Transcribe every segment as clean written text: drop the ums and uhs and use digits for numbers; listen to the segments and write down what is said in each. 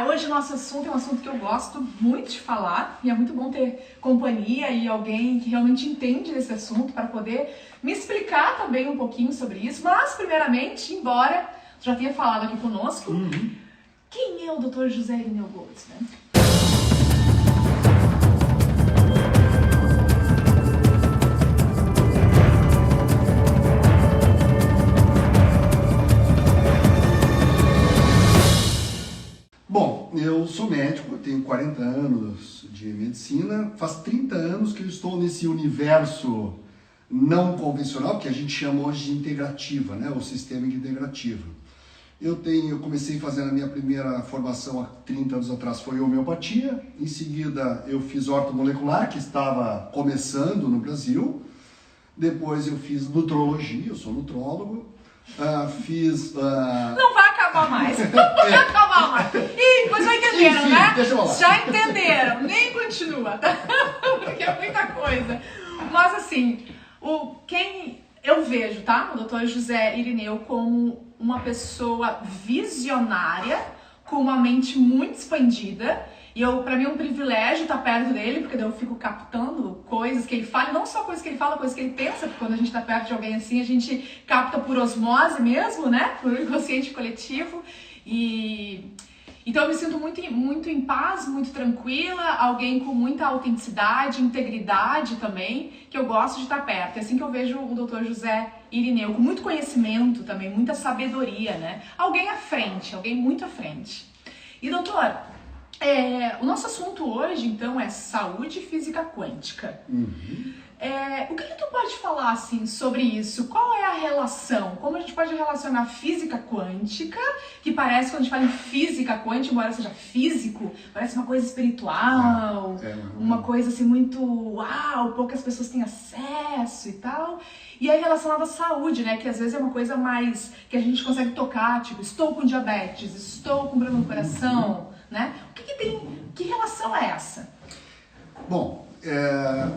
Hoje o nosso assunto é um assunto que eu gosto muito de falar e é muito bom ter companhia e alguém que realmente entende desse assunto para poder me explicar também um pouquinho sobre isso. Mas, primeiramente, embora já tenha falado aqui conosco, quem é o Dr. José Irineu Goltz, né? Bom, eu sou médico, tenho 40 anos de medicina, faz 30 anos que eu estou nesse universo não convencional, que a gente chama hoje de integrativa, né? O sistema integrativo. Eu comecei fazendo a minha primeira formação há 30 anos atrás, foi homeopatia, em seguida eu fiz ortomolecular, que estava começando no Brasil, depois eu fiz nutrologia, eu sou nutrólogo, Não vai acabar mais. Não vai acabar mais. Ih, mas já entenderam, enfim, né? deixa eu falar. Já entenderam. Nem continua, tá? Porque é muita coisa. Mas assim, quem eu vejo, tá? O Dr. José Irineu como uma pessoa visionária, com uma mente muito expandida. E pra mim é um privilégio estar perto dele, porque daí eu fico captando coisas que ele fala, não só coisas que ele fala, coisas que ele pensa, porque quando a gente está perto de alguém assim, a gente capta por osmose mesmo, né? Por inconsciente coletivo. Então eu me sinto muito em paz, muito tranquila, alguém com muita autenticidade, integridade também, que eu gosto de estar perto. É assim que eu vejo o Dr. José Irineu, com muito conhecimento também, muita sabedoria, né? Alguém à frente, alguém muito à frente. E doutor, o nosso assunto hoje, então, é saúde física quântica. O que tu pode falar, assim, sobre isso? Qual é a relação? Como a gente pode relacionar física quântica, que parece, quando a gente fala em física quântica, embora seja físico, parece uma coisa espiritual, uma coisa, assim, muito uau, poucas pessoas têm acesso e tal. E aí relacionado à saúde, né, que às vezes é uma coisa mais que a gente consegue tocar, tipo, estou com diabetes, estou com problema no coração, né? Que relação é essa? Bom,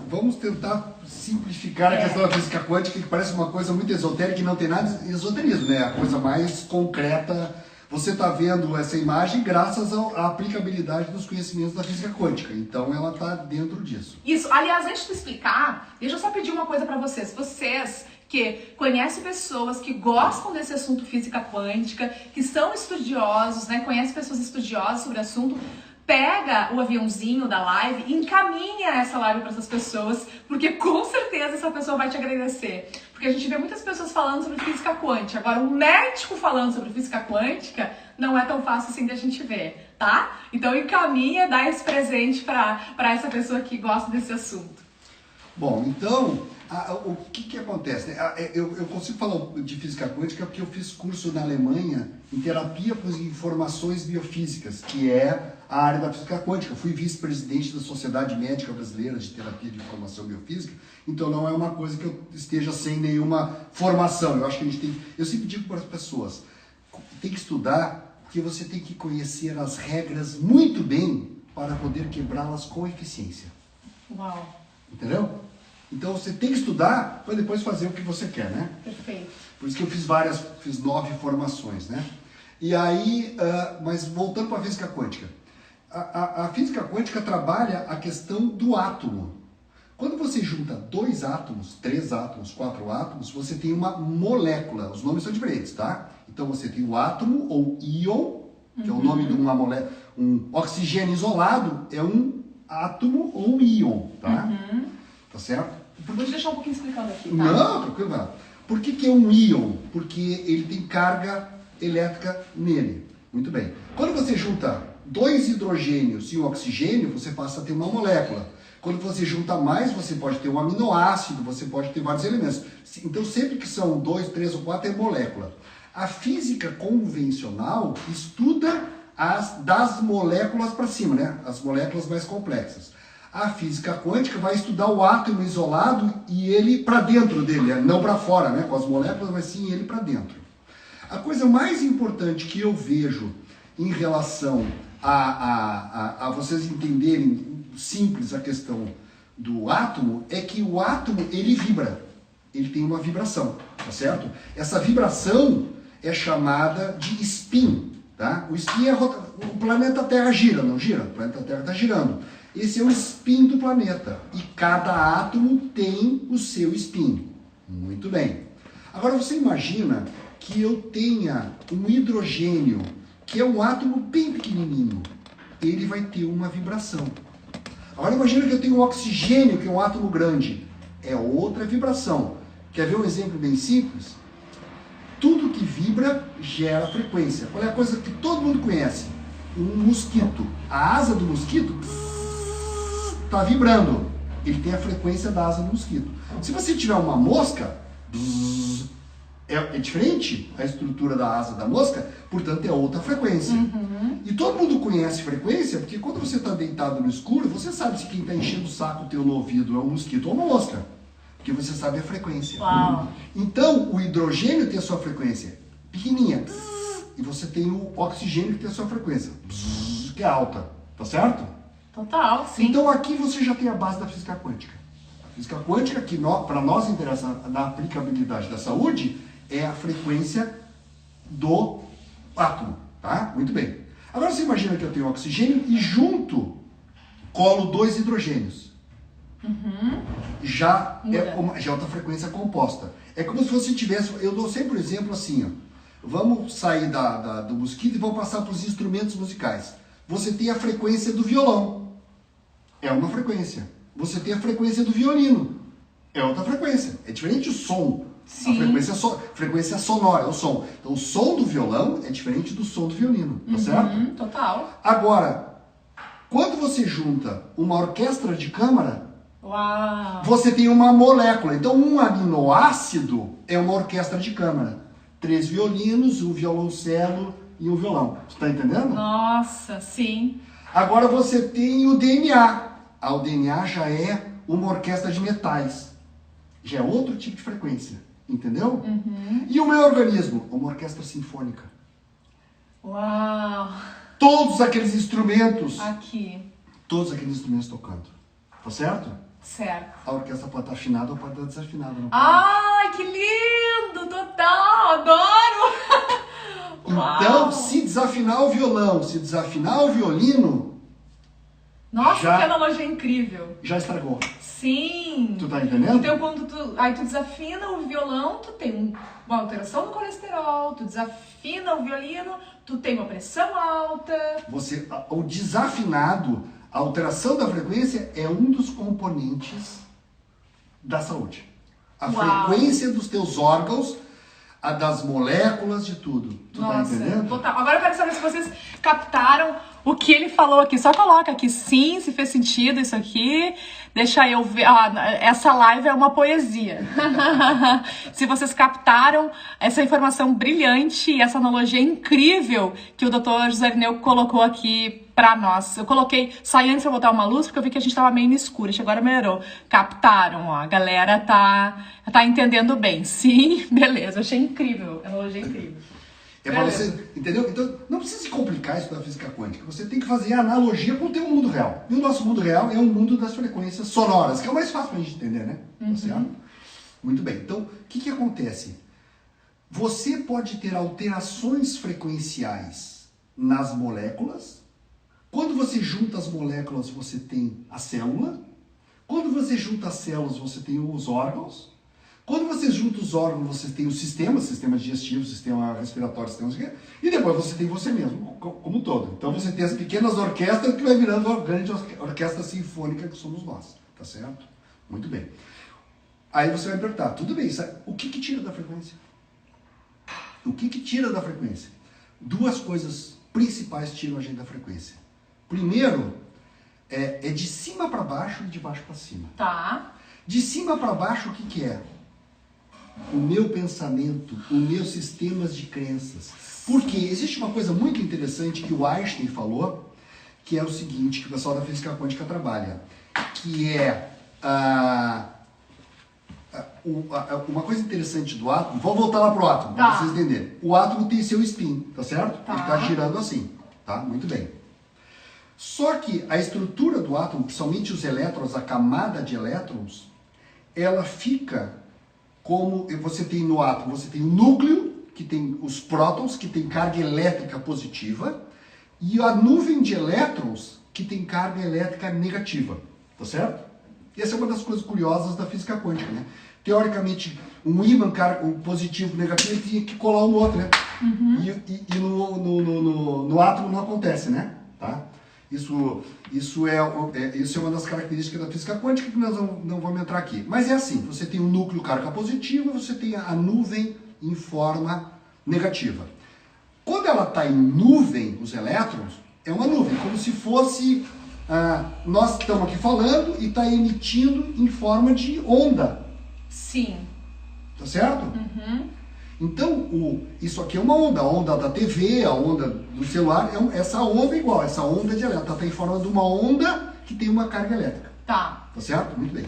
vamos tentar simplificar a questão da física quântica, que parece uma coisa muito esotérica e não tem nada de esoterismo, né? A coisa mais concreta. Você está vendo essa imagem graças à aplicabilidade dos conhecimentos da física quântica. Então ela está dentro disso. Isso. Aliás, antes de explicar, deixa eu só pedir uma coisa para vocês. Vocês que conhecem pessoas que gostam desse assunto física quântica, que são estudiosos, né? Conhecem pessoas estudiosas sobre o assunto, pega o aviãozinho da live e encaminha essa live para essas pessoas, porque com certeza essa pessoa vai te agradecer. Porque a gente vê muitas pessoas falando sobre física quântica. Agora, um médico falando sobre física quântica não é tão fácil assim de a gente ver, tá? Então encaminha, dá esse presente para essa pessoa que gosta desse assunto. Bom, então, o que acontece? Eu consigo falar de física quântica porque eu fiz curso na Alemanha em terapia por informações biofísicas, que é a área da física quântica. Eu fui vice-presidente da Sociedade Médica Brasileira de Terapia de Informação Biofísica, então não é uma coisa que eu esteja sem nenhuma formação. Eu acho que a gente tem... Eu sempre digo para as pessoas, tem que estudar, porque você tem que conhecer as regras muito bem para poder quebrá-las com eficiência. Uau! Entendeu? Então você tem que estudar para depois fazer o que você quer, né? Perfeito. Por isso que eu fiz 9 formações, né? E aí, mas voltando para a física quântica. A física quântica trabalha a questão do átomo. Quando você junta 2 átomos, 3 átomos, 4 átomos, você tem uma molécula. Os nomes são diferentes, tá? Então você tem o átomo ou íon, que é o nome de uma molécula. Um oxigênio isolado é um átomo ou um íon, tá? Tá certo? Vou te deixar um pouquinho explicando aqui, tá? Não, tranquilo, vai lá. Por que é um íon? Porque ele tem carga elétrica nele. Muito bem. Quando você junta 2 hidrogênios e um oxigênio, você passa a ter uma molécula. Quando você junta mais, você pode ter um aminoácido, você pode ter vários elementos. Então, sempre que são 2, 3 ou 4, é molécula. A física convencional estuda das moléculas para cima, né? As moléculas mais complexas. A física quântica vai estudar o átomo isolado e ele para dentro dele, não para fora, né? Com as moléculas, mas sim ele para dentro. A coisa mais importante que eu vejo em relação a vocês entenderem simples a questão do átomo é que o átomo ele vibra, ele tem uma vibração, tá certo? Essa vibração é chamada de spin, tá? O spin é o planeta Terra gira, não gira? O planeta Terra está girando. Esse é o spin do planeta. E cada átomo tem o seu spin. Muito bem. Agora você imagina que eu tenha um hidrogênio, que é um átomo bem pequenininho. Ele vai ter uma vibração. Agora imagina que eu tenho um oxigênio, que é um átomo grande. É outra vibração. Quer ver um exemplo bem simples? Tudo que vibra gera frequência. Qual é a coisa que todo mundo conhece? Um mosquito. A asa do mosquito está vibrando. Ele tem a frequência da asa do mosquito. Se você tiver uma mosca, é diferente a estrutura da asa da mosca, portanto é outra frequência. E todo mundo conhece frequência, porque quando você está deitado no escuro, você sabe se quem está enchendo o saco teu no ouvido é um mosquito ou uma mosca. Porque você sabe a frequência. Uau. Então, o hidrogênio tem a sua frequência pequenininha. E você tem o oxigênio que tem a sua frequência, que é alta. Tá certo? Total, sim. Então, aqui você já tem a base da física quântica. A física quântica, que para nós interessa na aplicabilidade da saúde, é a frequência do átomo. Tá? Muito bem. Agora, você imagina que eu tenho oxigênio e junto colo 2 hidrogênios. Já é outra frequência composta. É como se você tivesse, eu dou sempre o exemplo assim, ó. Vamos sair do mosquito e vamos passar para os instrumentos musicais. Você tem a frequência do violão, é uma frequência. Você tem a frequência do violino, é outra frequência. É diferente o som. Sim. A frequência sonora, é o som. Então o som do violão é diferente do som do violino, tá certo? Total. Agora, quando você junta uma orquestra de câmara, uau, você tem uma molécula. Então, um aminoácido é uma orquestra de câmara. 3 violinos, um violoncelo e um violão. Você está entendendo? Nossa, sim. Agora você tem o DNA. O DNA já é uma orquestra de metais. Já é outro tipo de frequência. Entendeu? E o meu organismo? Uma orquestra sinfônica. Uau. Todos aqueles instrumentos. Aqui. Todos aqueles instrumentos tocando. Tá certo? Certo. A orquestra pode estar afinada ou pode estar desafinada. Não pode. Ai, que lindo! Total! Adoro! Então, Uau. se desafinar o violão, se desafinar o violino... Nossa, que analogia incrível! Já estragou. Sim! Tu tá entendendo? Então, quando tu desafina o violão, tu tem uma alteração no colesterol, tu desafina o violino, tu tem uma pressão alta. O desafinado... A alteração da frequência é um dos componentes da saúde. A frequência dos teus órgãos, a das moléculas, de tudo. Tu tá entendendo? Total. Agora eu quero saber se vocês captaram o que ele falou aqui. Só coloca aqui sim, se fez sentido isso aqui. Deixa eu ver. Essa live é uma poesia. Se vocês captaram essa informação brilhante e essa analogia incrível que o Dr. José Irineu colocou aqui pra nós. Eu coloquei, saí antes pra botar uma luz, porque eu vi que a gente tava meio no escuro, agora melhorou. Captaram, ó, a galera tá entendendo bem. Sim, beleza, achei incrível, analogia incrível. É pra você, entendeu? Então, não precisa se complicar isso da física quântica. Você tem que fazer a analogia com o teu mundo real. E o nosso mundo real é um mundo das frequências sonoras, que é o mais fácil pra gente entender, né? Tá certo? Muito bem. Então, o que acontece? Você pode ter alterações frequenciais nas moléculas. Quando você junta as moléculas, você tem a célula. Quando você junta as células, você tem os órgãos. Quando você junta os órgãos, você tem o sistema digestivo, sistema respiratório, sistema... E depois você tem você mesmo, como um todo. Então você tem as pequenas orquestras que vai virando uma grande orquestra sinfônica que somos nós. Tá certo? Muito bem. Aí você vai perguntar, tudo bem, o que tira da frequência? O que tira da frequência? Duas coisas principais tiram a gente da frequência. Primeiro, é de cima para baixo e de baixo para cima. Tá. De cima para baixo, o que é? O meu pensamento, os meus sistemas de crenças. Porque existe uma coisa muito interessante que o Einstein falou, que é o seguinte, que o pessoal da física quântica trabalha, que é uma coisa interessante do átomo. Vamos voltar lá pro átomo, para vocês entenderem. O átomo tem seu spin, tá certo? Ele está girando assim, tá? Muito bem. Só que a estrutura do átomo, principalmente os elétrons, a camada de elétrons, ela fica como você tem no átomo, você tem o núcleo, que tem os prótons, que tem carga elétrica positiva, e a nuvem de elétrons que tem carga elétrica negativa, tá certo? Essa é uma das coisas curiosas da física quântica, né? Teoricamente, um ímã um positivo e negativo ele tinha que colar um no outro, né? E no átomo não acontece, né? Tá? Isso é uma das características da física quântica que nós não vamos entrar aqui. Mas é assim, você tem um núcleo carga positiva, você tem a nuvem em forma negativa. Quando ela está em nuvem, os elétrons, é uma nuvem, como se fosse... nós estamos aqui falando e está emitindo em forma de onda. Sim. Tá certo? Então, isso aqui é uma onda. A onda da TV, a onda do celular, essa onda é igual. Essa onda de elétron está em forma de uma onda que tem uma carga elétrica. Tá. Tá certo? Muito bem.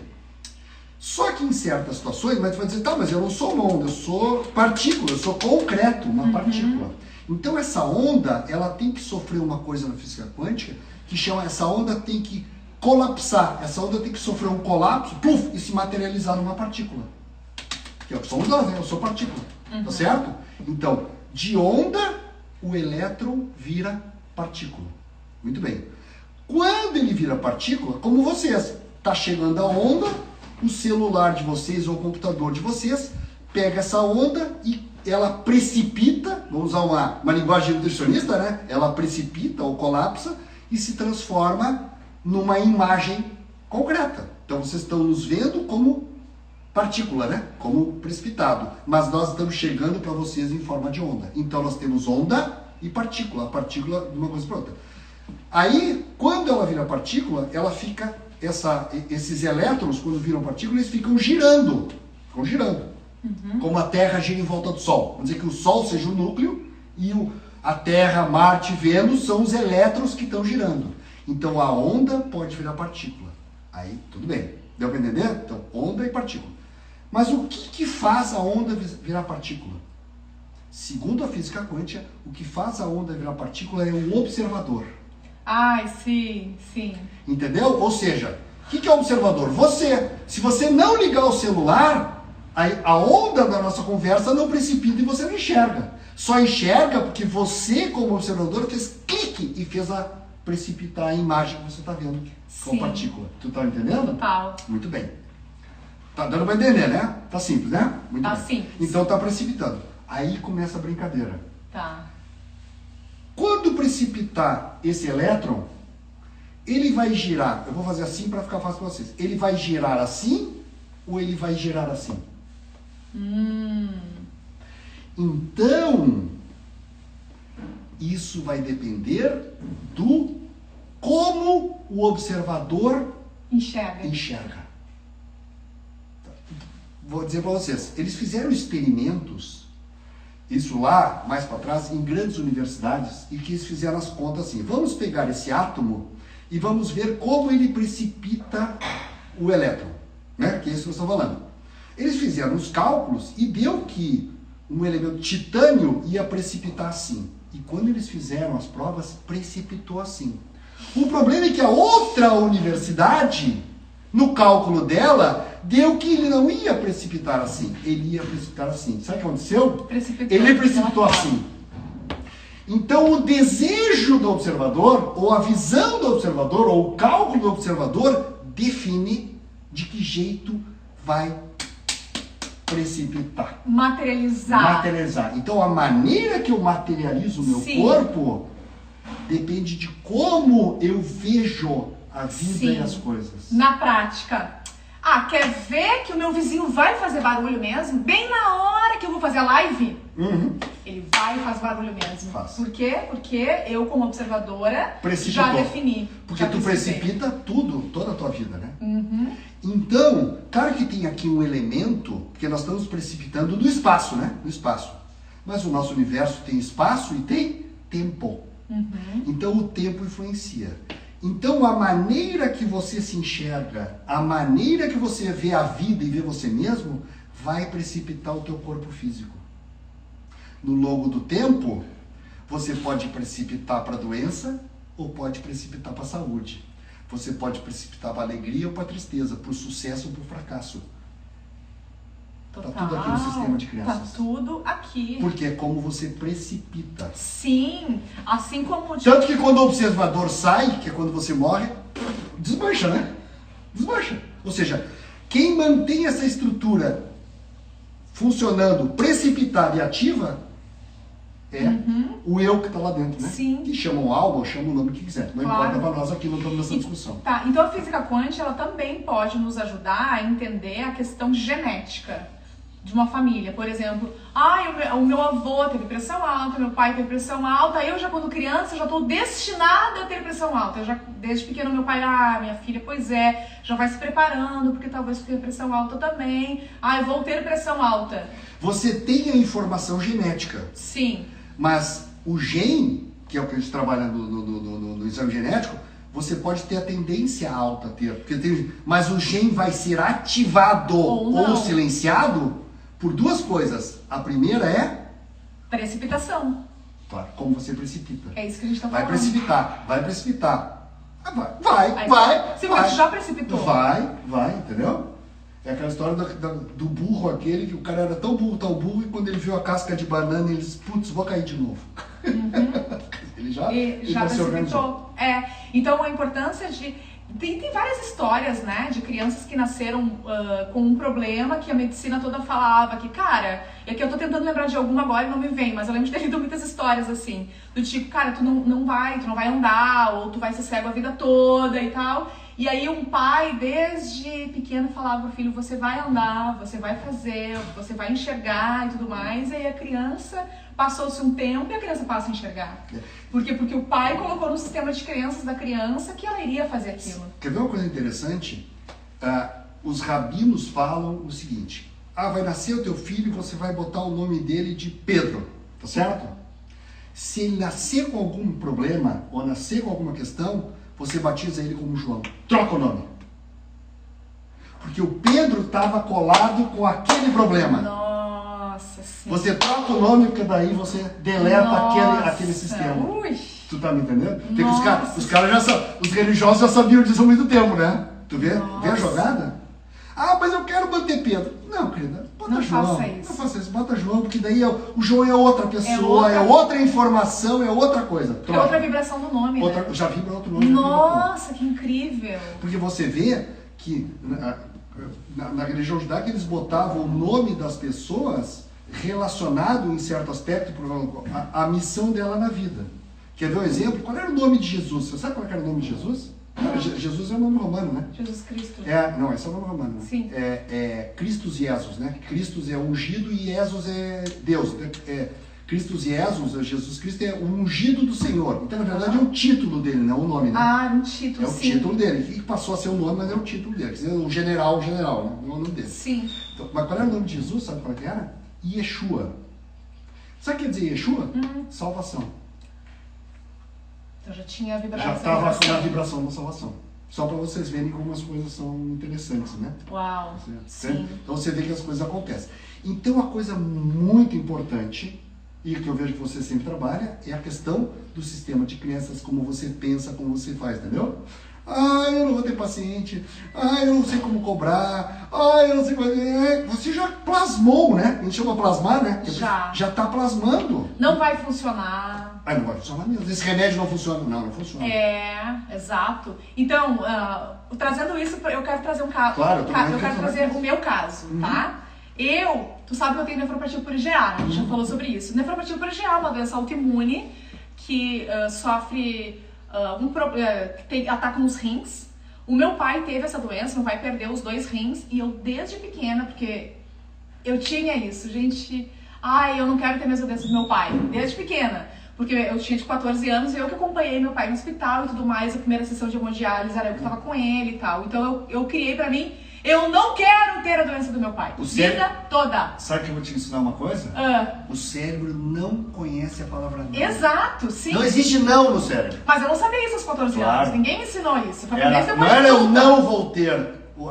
Só que em certas situações, mas você vai dizer, tá, mas eu não sou uma onda, eu sou partícula, eu sou concreto, uma partícula. Então essa onda, ela tem que sofrer uma coisa na física quântica que chama, essa onda tem que colapsar, essa onda tem que sofrer um colapso, puf, e se materializar numa partícula. Que eu sou onda, né? Eu sou partícula, tá certo? Então, de onda, o elétron vira partícula. Muito bem. Quando ele vira partícula, como vocês, tá chegando a onda, o celular de vocês ou o computador de vocês pega essa onda e ela precipita, vamos usar uma linguagem nutricionista, né? Ela precipita ou colapsa e se transforma numa imagem concreta. Então vocês estão nos vendo como partícula, né? Como precipitado. Mas nós estamos chegando para vocês em forma de onda. Então nós temos onda e partícula. A partícula de uma coisa para outra. Aí, quando ela vira partícula, ela fica... esses elétrons, quando viram partícula, eles ficam girando. Ficam girando. Como a Terra gira em volta do Sol. Vamos dizer que o Sol seja o núcleo e a Terra, Marte e Vênus são os elétrons que estão girando. Então a onda pode virar partícula. Aí, tudo bem. Deu para entender? Então, onda e partícula. Mas o que faz a onda virar partícula? Segundo a física quântica, o que faz a onda virar partícula é o observador. Ai, sim, sim. Entendeu? Ou seja, o que é o observador? Você. Se você não ligar o celular, a onda da nossa conversa não precipita e você não enxerga. Só enxerga porque você, como observador, fez clique e fez precipitar a imagem que você está vendo com partícula. Tu tá entendendo? Total. Muito bem. Tá dando para entender, né? Tá simples, né? Muito tá bem. Simples. Então tá precipitando. Aí começa a brincadeira. Tá. Quando precipitar esse elétron, ele vai girar. Eu vou fazer assim para ficar fácil para vocês. Ele vai girar assim ou ele vai girar assim? Então, isso vai depender do como o observador enxerga. Vou dizer para vocês, eles fizeram experimentos, isso lá, mais para trás, em grandes universidades, e que eles fizeram as contas assim, vamos pegar esse átomo e vamos ver como ele precipita o elétron, né? Que é isso que eu estou falando. Eles fizeram os cálculos e deu que um elemento titânio ia precipitar assim. E quando eles fizeram as provas, precipitou assim. O problema é que a outra universidade, no cálculo dela, deu que ele não ia precipitar assim. Ele ia precipitar assim. Sabe o que aconteceu? Ele precipitou assim. Então o desejo do observador, ou a visão do observador, ou o cálculo do observador, define de que jeito vai precipitar. Materializar. Então a maneira que eu materializo o meu corpo depende de como eu vejo a vida e as coisas. Na prática. Quer ver que o meu vizinho vai fazer barulho mesmo? Bem na hora que eu vou fazer a live, ele vai e faz barulho mesmo. Por quê? Porque eu, como observadora, já defini. Porque tu precipita tudo, toda a tua vida, né? Então, claro que tem aqui um elemento, porque nós estamos precipitando do espaço, né? Do espaço. Mas o nosso universo tem espaço e tem tempo. Então o tempo influencia. Então a maneira que você se enxerga, a maneira que você vê a vida e vê você mesmo, vai precipitar o teu corpo físico. No longo do tempo, você pode precipitar para a doença ou pode precipitar para a saúde. Você pode precipitar para a alegria ou para a tristeza, para o sucesso ou para o fracasso. Total. Tá tudo aqui no sistema de Tá crianças. tudo aqui. Porque é como você precipita. Sim, assim como... Tanto que quando o observador sai, que é quando você morre, desmancha, né? Desmancha. Ou seja, quem mantém essa estrutura funcionando, precipitada e ativa, é o eu que está lá dentro, né? Sim. Que chamam alma ou chamam o nome que quiser. Não Claro. importa para nós aqui, não estamos nessa discussão. Tá, então a física quântica, ela também pode nos ajudar a entender a questão genética de uma família. Por exemplo, o meu avô teve pressão alta, meu pai teve pressão alta, eu já quando criança já estou destinada a ter pressão alta. Eu já, desde pequeno meu pai, minha filha, pois é, já vai se preparando, porque talvez tenha pressão alta também. Eu vou ter pressão alta. Você tem a informação genética, Sim. mas o gene, que é o que a gente trabalha no exame genético, você pode ter a tendência alta a ter. Mas o gene vai ser ativado ou silenciado por duas coisas. A primeira é... precipitação. Claro, como você precipita. É isso que a gente está falando. Vai precipitar. Sim, mas já precipitou. Vai, entendeu? É aquela história do burro aquele, que o cara era tão burro, e quando ele viu a casca de banana, ele disse, putz, vou cair de novo. Ele já precipitou. Então a importância de... Tem várias histórias, né, de crianças que nasceram com um problema que a medicina toda falava que, cara, e aqui eu tô tentando lembrar de alguma agora e não me vem, mas eu lembro de ter lido muitas histórias assim, do tipo, cara, tu não vai andar, ou tu vai ser cego a vida toda e tal. E aí um pai, desde pequeno, falava pro filho, você vai andar, você vai fazer, você vai enxergar e tudo mais. E aí a criança, passou-se um tempo e a criança passa a enxergar. Por quê? Porque o pai colocou no sistema de crenças da criança que ela iria fazer aquilo. Quer ver uma coisa interessante? Os rabinos falam o seguinte, vai nascer o teu filho e você vai botar o nome dele de Pedro, tá certo? Se ele nascer com algum problema ou nascer com alguma questão, você batiza ele como João. Troca o nome. Porque o Pedro estava colado com aquele problema. Nossa, sim. Você troca o nome, porque daí você deleta aquele sistema. Ui. Tu tá me entendendo? Porque os caras já sabem, os religiosos já sabiam disso há muito tempo, né? Tu vê? Vê a jogada? Mas eu quero manter Pedro. Não, querida, bota João. Não faça isso, bota João, porque daí o João é outra pessoa, é outra informação, é outra coisa. Troca. É outra vibração do nome, né? Já vibra outro nome. Nossa, que incrível. Porque você vê que na religião judaica eles botavam o nome das pessoas relacionado em certo aspecto à missão dela na vida. Quer ver um exemplo? Qual era o nome de Jesus? Você sabe qual era o nome de Jesus? Jesus é o nome romano, né? Jesus Cristo. Não, esse é o nome romano. Né? Sim. Christus Jesus, né? Christus é ungido e Jesus é Deus. Christus Jesus, Jesus Cristo é o ungido do Senhor. Então, na verdade, é o título dele, não o nome, né? É um título, sim. É o título dele. Que passou a ser o nome, mas é o título dele. Quer dizer, o general, né? Não é o nome dele. Sim. Então, mas qual era o nome de Jesus? Sabe qual era? Yeshua. Sabe o que quer dizer Yeshua? Salvação. Então já tinha a vibração. Já estava com a vibração da salvação. Só para vocês verem como as coisas são interessantes, né? Uau, sim. Então você vê que as coisas acontecem. Então uma coisa muito importante, e que eu vejo que você sempre trabalha, é a questão do sistema de crenças, como você pensa, como você faz, entendeu? Eu não vou ter paciente, eu não sei como cobrar, eu não sei como... Você já plasmou, né? A gente chama plasmar, né? Já está plasmando. Não vai funcionar. Não vai funcionar mesmo. Esse remédio não funciona. Não funciona. Exato. Então, trazendo isso, eu quero trazer um caso. Claro, eu quero trazer o meu caso, tá? Tu sabe que eu tenho nefropatia por IgA, né? A gente já falou sobre isso. Nefropatia por IgA é uma doença autoimune que sofre que ataca nos rins. O meu pai teve essa doença, meu pai perdeu os 2 rins e eu desde pequena, porque eu tinha isso, gente, eu não quero ter a mesma doença do meu pai, desde pequena. Porque eu tinha de 14 anos e eu que acompanhei meu pai no hospital e tudo mais, a primeira sessão de hemodiálise era eu que tava com ele e tal. Então eu criei pra mim, eu não quero ter a doença do meu pai. Vida toda. Sabe que eu vou te ensinar uma coisa? O cérebro não conhece a palavra não. Exato, sim. Não existe não no cérebro. Mas eu não sabia isso aos 14 anos, ninguém me ensinou isso. Não era eu não vou ter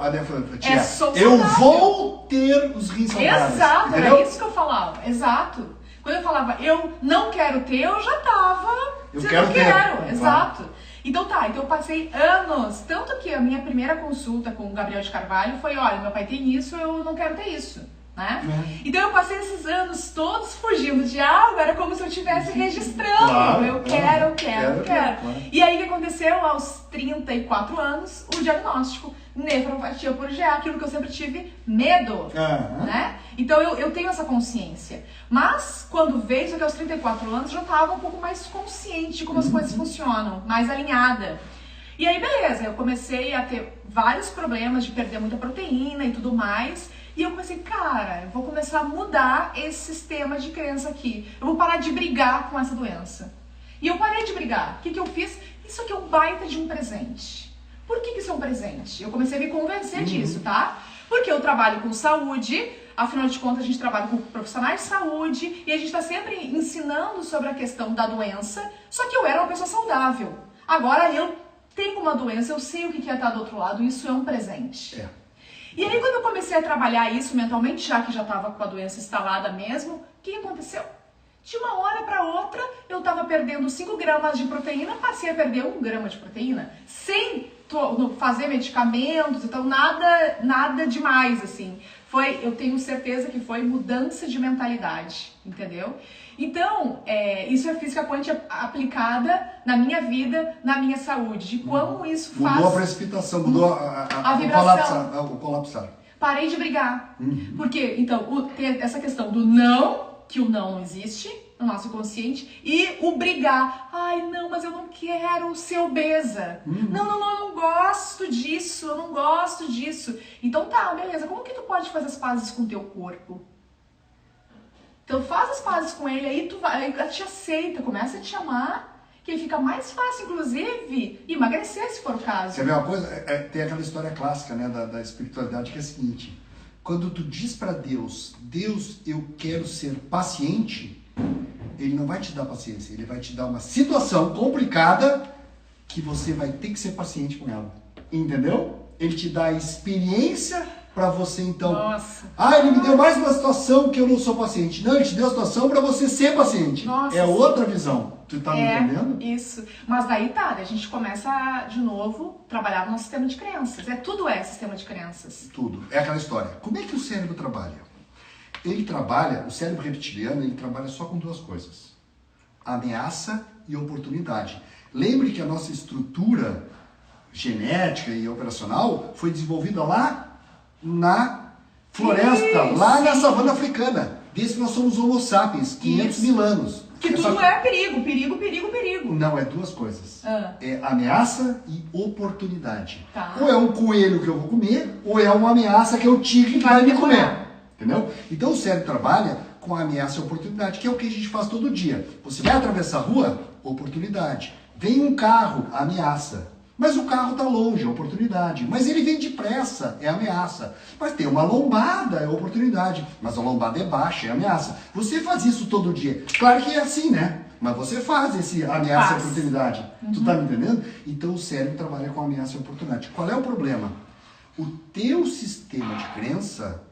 a nefropatia. Eu vou ter os rins saudáveis. Exato, era isso que eu falava, exato. Quando eu falava, eu não quero ter, eu já tava... Eu quero ter. Exato. Então então eu passei anos, tanto que a minha primeira consulta com o Gabriel de Carvalho foi, olha, meu pai tem isso, eu não quero ter isso. né? Então eu passei esses anos todos fugindo de algo, era como se eu estivesse registrando. Claro, eu quero. Claro. E aí o que aconteceu? Aos 34 anos, o diagnóstico, nefropatia por IgA, aquilo que eu sempre tive medo, né? Então eu tenho essa consciência. Mas quando veio isso aqui aos 34 anos, eu já estava um pouco mais consciente de como as coisas funcionam, mais alinhada. E aí beleza, eu comecei a ter vários problemas de perder muita proteína e tudo mais. E eu pensei, cara, eu vou começar a mudar esse sistema de crença aqui. Eu vou parar de brigar com essa doença. E eu parei de brigar. O que eu fiz? Isso aqui é um baita de um presente. Por que isso é um presente? Eu comecei a me convencer disso, tá? Porque eu trabalho com saúde, afinal de contas a gente trabalha com profissionais de saúde e a gente está sempre ensinando sobre a questão da doença, só que eu era uma pessoa saudável. Agora eu tenho uma doença, eu sei o que é estar do outro lado, isso é um presente. E aí quando eu comecei a trabalhar isso mentalmente, já que já estava com a doença instalada mesmo, o que aconteceu? De uma hora para outra, eu estava perdendo 5 gramas de proteína, passei a perder 1 grama de proteína, sem fazer medicamentos, então nada demais, assim. Eu tenho certeza que foi mudança de mentalidade, entendeu? Então, isso é física quântica aplicada na minha vida, na minha saúde, de como isso faz... Mudou a precipitação, mudou a vibração. o colapsar. Parei de brigar. Porque, então, tem essa questão do não, que o não existe no nosso consciente, e o brigar. Ai, não, mas eu não quero ser obesa. Não, eu não gosto disso, eu não gosto disso. Então tá, beleza, como que tu pode fazer as pazes com o teu corpo? Então faz as pazes com ele, aí ele te aceita, começa a te amar, que ele fica mais fácil, inclusive, emagrecer se for o caso. Você vê uma coisa? Tem aquela história clássica, né, da espiritualidade, que é a seguinte: quando tu diz para Deus, eu quero ser paciente, ele não vai te dar paciência, ele vai te dar uma situação complicada que você vai ter que ser paciente com ela. Entendeu? Ele te dá a experiência para você, então... Nossa. Ele me deu mais uma situação que eu não sou paciente. Não, ele te deu a situação para você ser paciente. Nossa, é outra visão. Tu tá me entendendo? Isso. Mas daí a gente começa a, de novo, trabalhar no nosso sistema de crenças. Tudo é sistema de crenças. Tudo. É aquela história. Como é que o cérebro trabalha? O cérebro reptiliano, ele trabalha só com 2 coisas: ameaça e oportunidade. Lembre que a nossa estrutura genética e operacional foi desenvolvida lá na floresta, lá na savana africana. Desde que nós somos homo sapiens, 500 mil anos. Que tudo é perigo. Não, é 2 coisas. É ameaça e oportunidade. Tá. Ou é um coelho que eu vou comer, ou é uma ameaça que é o tigre que vai me comer. Entendeu? Então o cérebro trabalha com a ameaça e a oportunidade, que é o que a gente faz todo dia. Você vai atravessar a rua, oportunidade. Vem um carro, ameaça. Mas o carro está longe, é oportunidade. Mas ele vem depressa, é ameaça. Mas tem uma lombada, é oportunidade. Mas a lombada é baixa, é ameaça. Você faz isso todo dia. Claro que é assim, né? Mas você faz esse ameaça e oportunidade. Tu tá me entendendo? Então o cérebro trabalha com ameaça e oportunidade. Qual é o problema? O teu sistema de crença,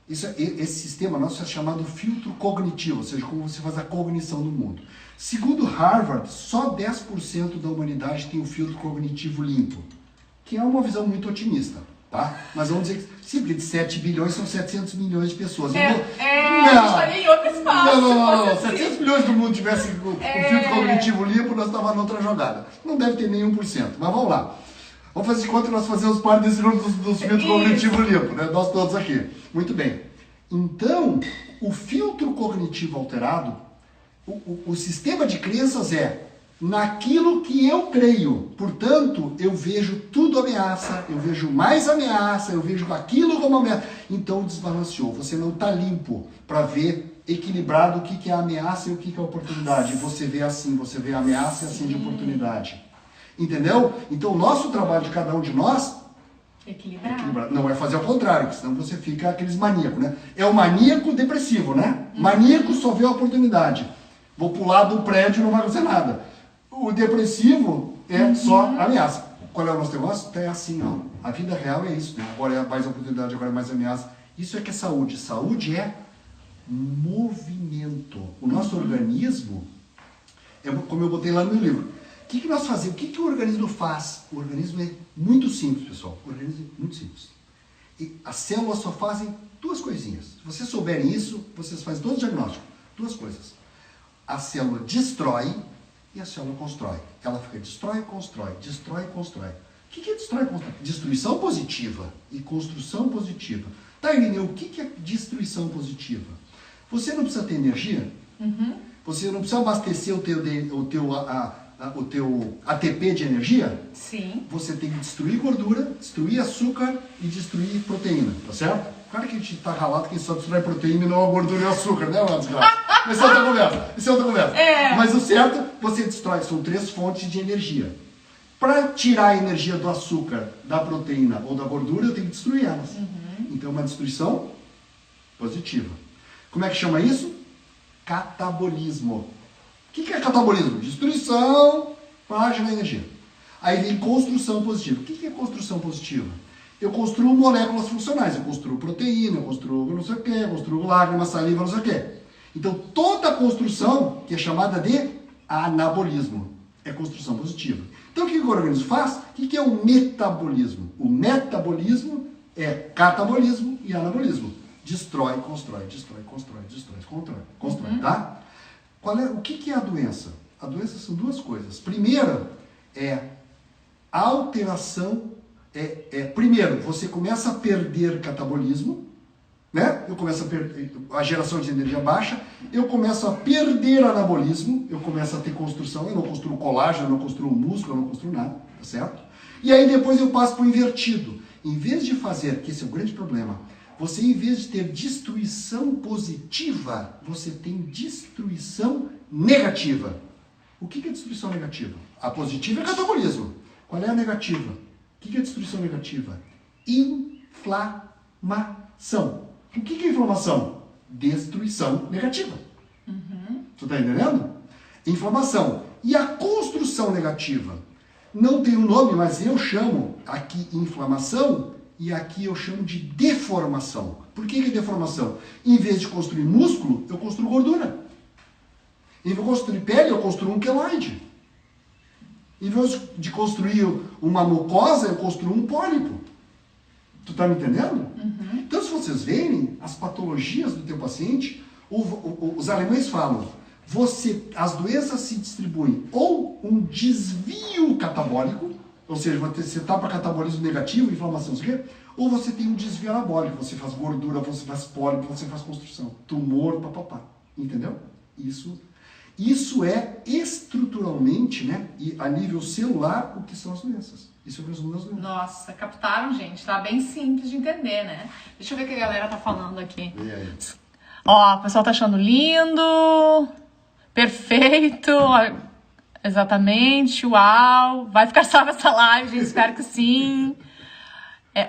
esse sistema nosso é chamado filtro cognitivo, ou seja, como você faz a cognição do mundo. Segundo Harvard, só 10% da humanidade tem o filtro cognitivo limpo, que é uma visão muito otimista, tá? Mas vamos dizer que, sim, porque de 7 bilhões são 700 milhões de pessoas. A gente estaria em outro espaço. Não. 700 milhões do mundo tivesse o filtro cognitivo limpo, nós estávamos noutra jogada. Não deve ter nem 1%, mas vamos lá. Vamos fazer de conta que nós fazemos parte desse grupo dos filtros cognitivos limpos, né? Nós todos aqui. Muito bem. Então, o filtro cognitivo alterado, o sistema de crenças é naquilo que eu creio. Portanto, eu vejo tudo ameaça, eu vejo mais ameaça, eu vejo aquilo como ameaça. Então, desbalanceou. Você não está limpo para ver equilibrado o que é ameaça e o que é oportunidade. Você vê assim, você vê ameaça e assim de oportunidade. Entendeu? Então, o nosso trabalho de cada um de nós equilibrar. Não é fazer ao contrário, porque senão você fica aqueles maníacos, né? É o maníaco depressivo, né? Maníaco só vê a oportunidade. Vou pular do prédio e não vai acontecer nada. O depressivo é só ameaça. Qual é o nosso negócio? É assim, ó. A vida real é isso, né? Agora é mais oportunidade, agora é mais ameaça. Isso é que é saúde. Saúde é movimento. O nosso organismo, como eu botei lá no meu livro, o que nós fazemos? O que o organismo faz? O organismo é muito simples, pessoal. O organismo é muito simples. E as células só fazem duas coisinhas. Se vocês souberem isso, vocês fazem todo o diagnóstico. Duas coisas. A célula destrói e a célula constrói. Ela fica destrói, constrói, destrói, constrói. O que é destrói e constrói? Destruição positiva e construção positiva. Tá, Irineu, o que é destruição positiva? Você não precisa ter energia? Você não precisa abastecer o teu ATP de energia? Sim. Você tem que destruir gordura, destruir açúcar e destruir proteína, tá certo? Claro que a gente tá ralado quem só destrói proteína e não a gordura e o açúcar, né, Mas isso é outra conversa. Isso é outra conversa. Mas o certo, você destrói, são 3 fontes de energia. Para tirar a energia do açúcar, da proteína ou da gordura, eu tenho que destruir elas. Então, é uma destruição positiva. Como é que chama isso? Catabolismo. O que é catabolismo? Destruição para gerar energia. Aí vem construção positiva. O que é construção positiva? Eu construo moléculas funcionais. Eu construo proteína, eu construo não sei o que, eu construo lágrima, saliva, não sei o que. Então, toda construção, que é chamada de anabolismo, é construção positiva. Então, o que o organismo faz? O que é o metabolismo? O metabolismo é catabolismo e anabolismo. Destrói, constrói, destrói, constrói, destrói, constrói, tá? O que é a doença? A doença são duas coisas. Primeiro, é alteração. Primeiro, você começa a perder catabolismo, né? Eu começo a perder, a geração de energia baixa, eu começo a perder anabolismo, eu começo a ter construção, eu não construo colágeno, eu não construo músculo, eu não construo nada, tá certo? E aí depois eu passo para o invertido. Em vez de fazer, que esse é o grande problema, você em vez de ter destruição positiva, você tem destruição negativa. O que é destruição negativa? A positiva é catabolismo. Qual é a negativa? O que é destruição negativa? Inflamação. O que é inflamação? Destruição negativa. Você está entendendo? Inflamação. E a construção negativa? Não tem um nome, mas eu chamo aqui inflamação e aqui eu chamo de deformação. Por que é deformação? Em vez de construir músculo, eu construo gordura. Em vez de construir pele, eu construo um queloide. Em vez de construir uma mucosa, eu construo um pólipo. Tu tá me entendendo? Então, se vocês verem as patologias do teu paciente, os alemães falam, as doenças se distribuem ou um desvio catabólico, ou seja, você está para catabolismo negativo, inflamação, ou você tem um desvio anabólico, você faz gordura, você faz pólipo, você faz construção, tumor, papapá. Entendeu? Isso é estruturalmente, né, e a nível celular, o que são as doenças. Isso é o resumo das doenças. Nossa, captaram, gente. Tá bem simples de entender, né? Deixa eu ver o que a galera tá falando aqui. E aí? Ó, o pessoal tá achando lindo, perfeito, exatamente, uau. Vai ficar salva essa live, gente, espero que sim.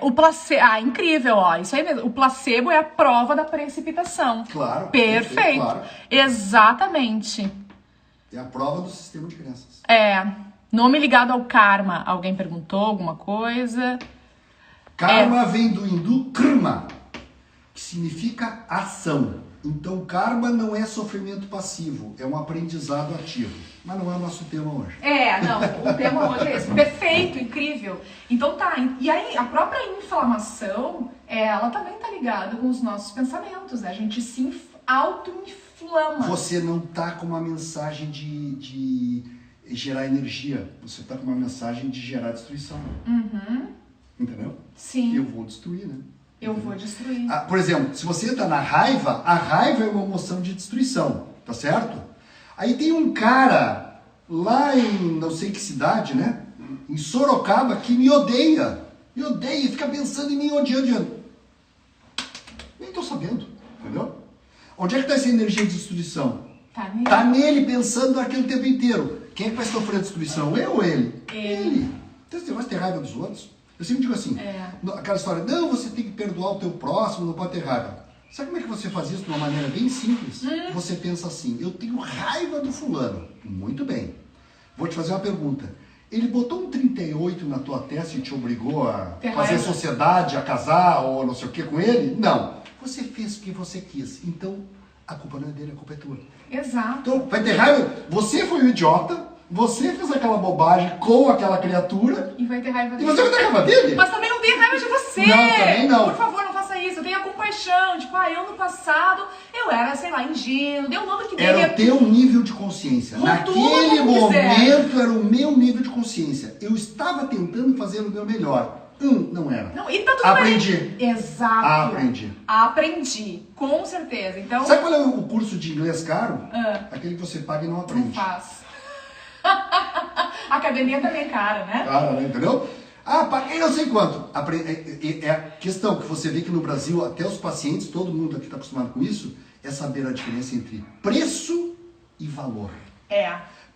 O placebo, incrível, ó, isso aí mesmo. O placebo é a prova da precipitação. Claro. Perfeito. Claro. Exatamente. É a prova do sistema de crenças. Nome ligado ao karma. Alguém perguntou alguma coisa? Karma vem do hindu karma, que significa ação. Então, karma não é sofrimento passivo, é um aprendizado ativo. Mas não é o nosso tema hoje. O tema hoje é esse. Perfeito, incrível. Então tá, e aí a própria inflamação, ela também tá ligada com os nossos pensamentos, né? A gente se auto-inflama. Você não tá com uma mensagem de gerar energia, você tá com uma mensagem de gerar destruição. Entendeu? Sim. Eu vou destruir, né? Eu vou destruir. Por exemplo, se você está na raiva, a raiva é uma emoção de destruição, tá certo? Aí tem um cara lá em não sei que cidade, né? Em Sorocaba, que me odeia. Me odeia, fica pensando em mim, odiando. Nem tô sabendo, entendeu? Onde é que está essa energia de destruição? Tá nele pensando aquilo o tempo inteiro. Quem é que vai sofrer destruição? Eu ou ele? Ele. Então você vai ter raiva dos outros? Eu sempre digo assim, aquela história, não, você tem que perdoar o teu próximo, não pode ter raiva. Sabe como é que você faz isso de uma maneira bem simples? Você pensa assim, eu tenho raiva do fulano. Muito bem. Vou te fazer uma pergunta. Ele botou um 38 na tua testa e te obrigou a fazer sociedade, a casar ou não sei o que com ele? Não. Você fez o que você quis. Então, a culpa não é dele, a culpa é tua. Exato. Então, vai ter raiva. Você foi um idiota, Você fez aquela bobagem com aquela criatura E vai ter raiva e dele. você vai ter raiva dele? Mas também não tenha raiva de você. Não, também não. Por favor, não faça isso. Tenha compaixão. Tipo, eu no passado, eu era, sei lá, ingênuo. Deu o nome que dei. Era o teu nível de consciência. Rotula Naquele como quiser. momento era o meu nível de consciência. Eu estava tentando fazer o meu melhor. Não era. Não, e tá tudo Aprendi. bem. Exato. Aprendi. Com certeza. Então, Sabe qual é o curso de inglês caro? Ah. Aquele que você paga e não não aprende. faz. A academia também é cara, né? Cara, né? Entendeu? Paguei não sei quanto. É a questão que você vê que no Brasil, até os pacientes, todo mundo aqui está acostumado com isso, é saber a diferença entre preço e valor.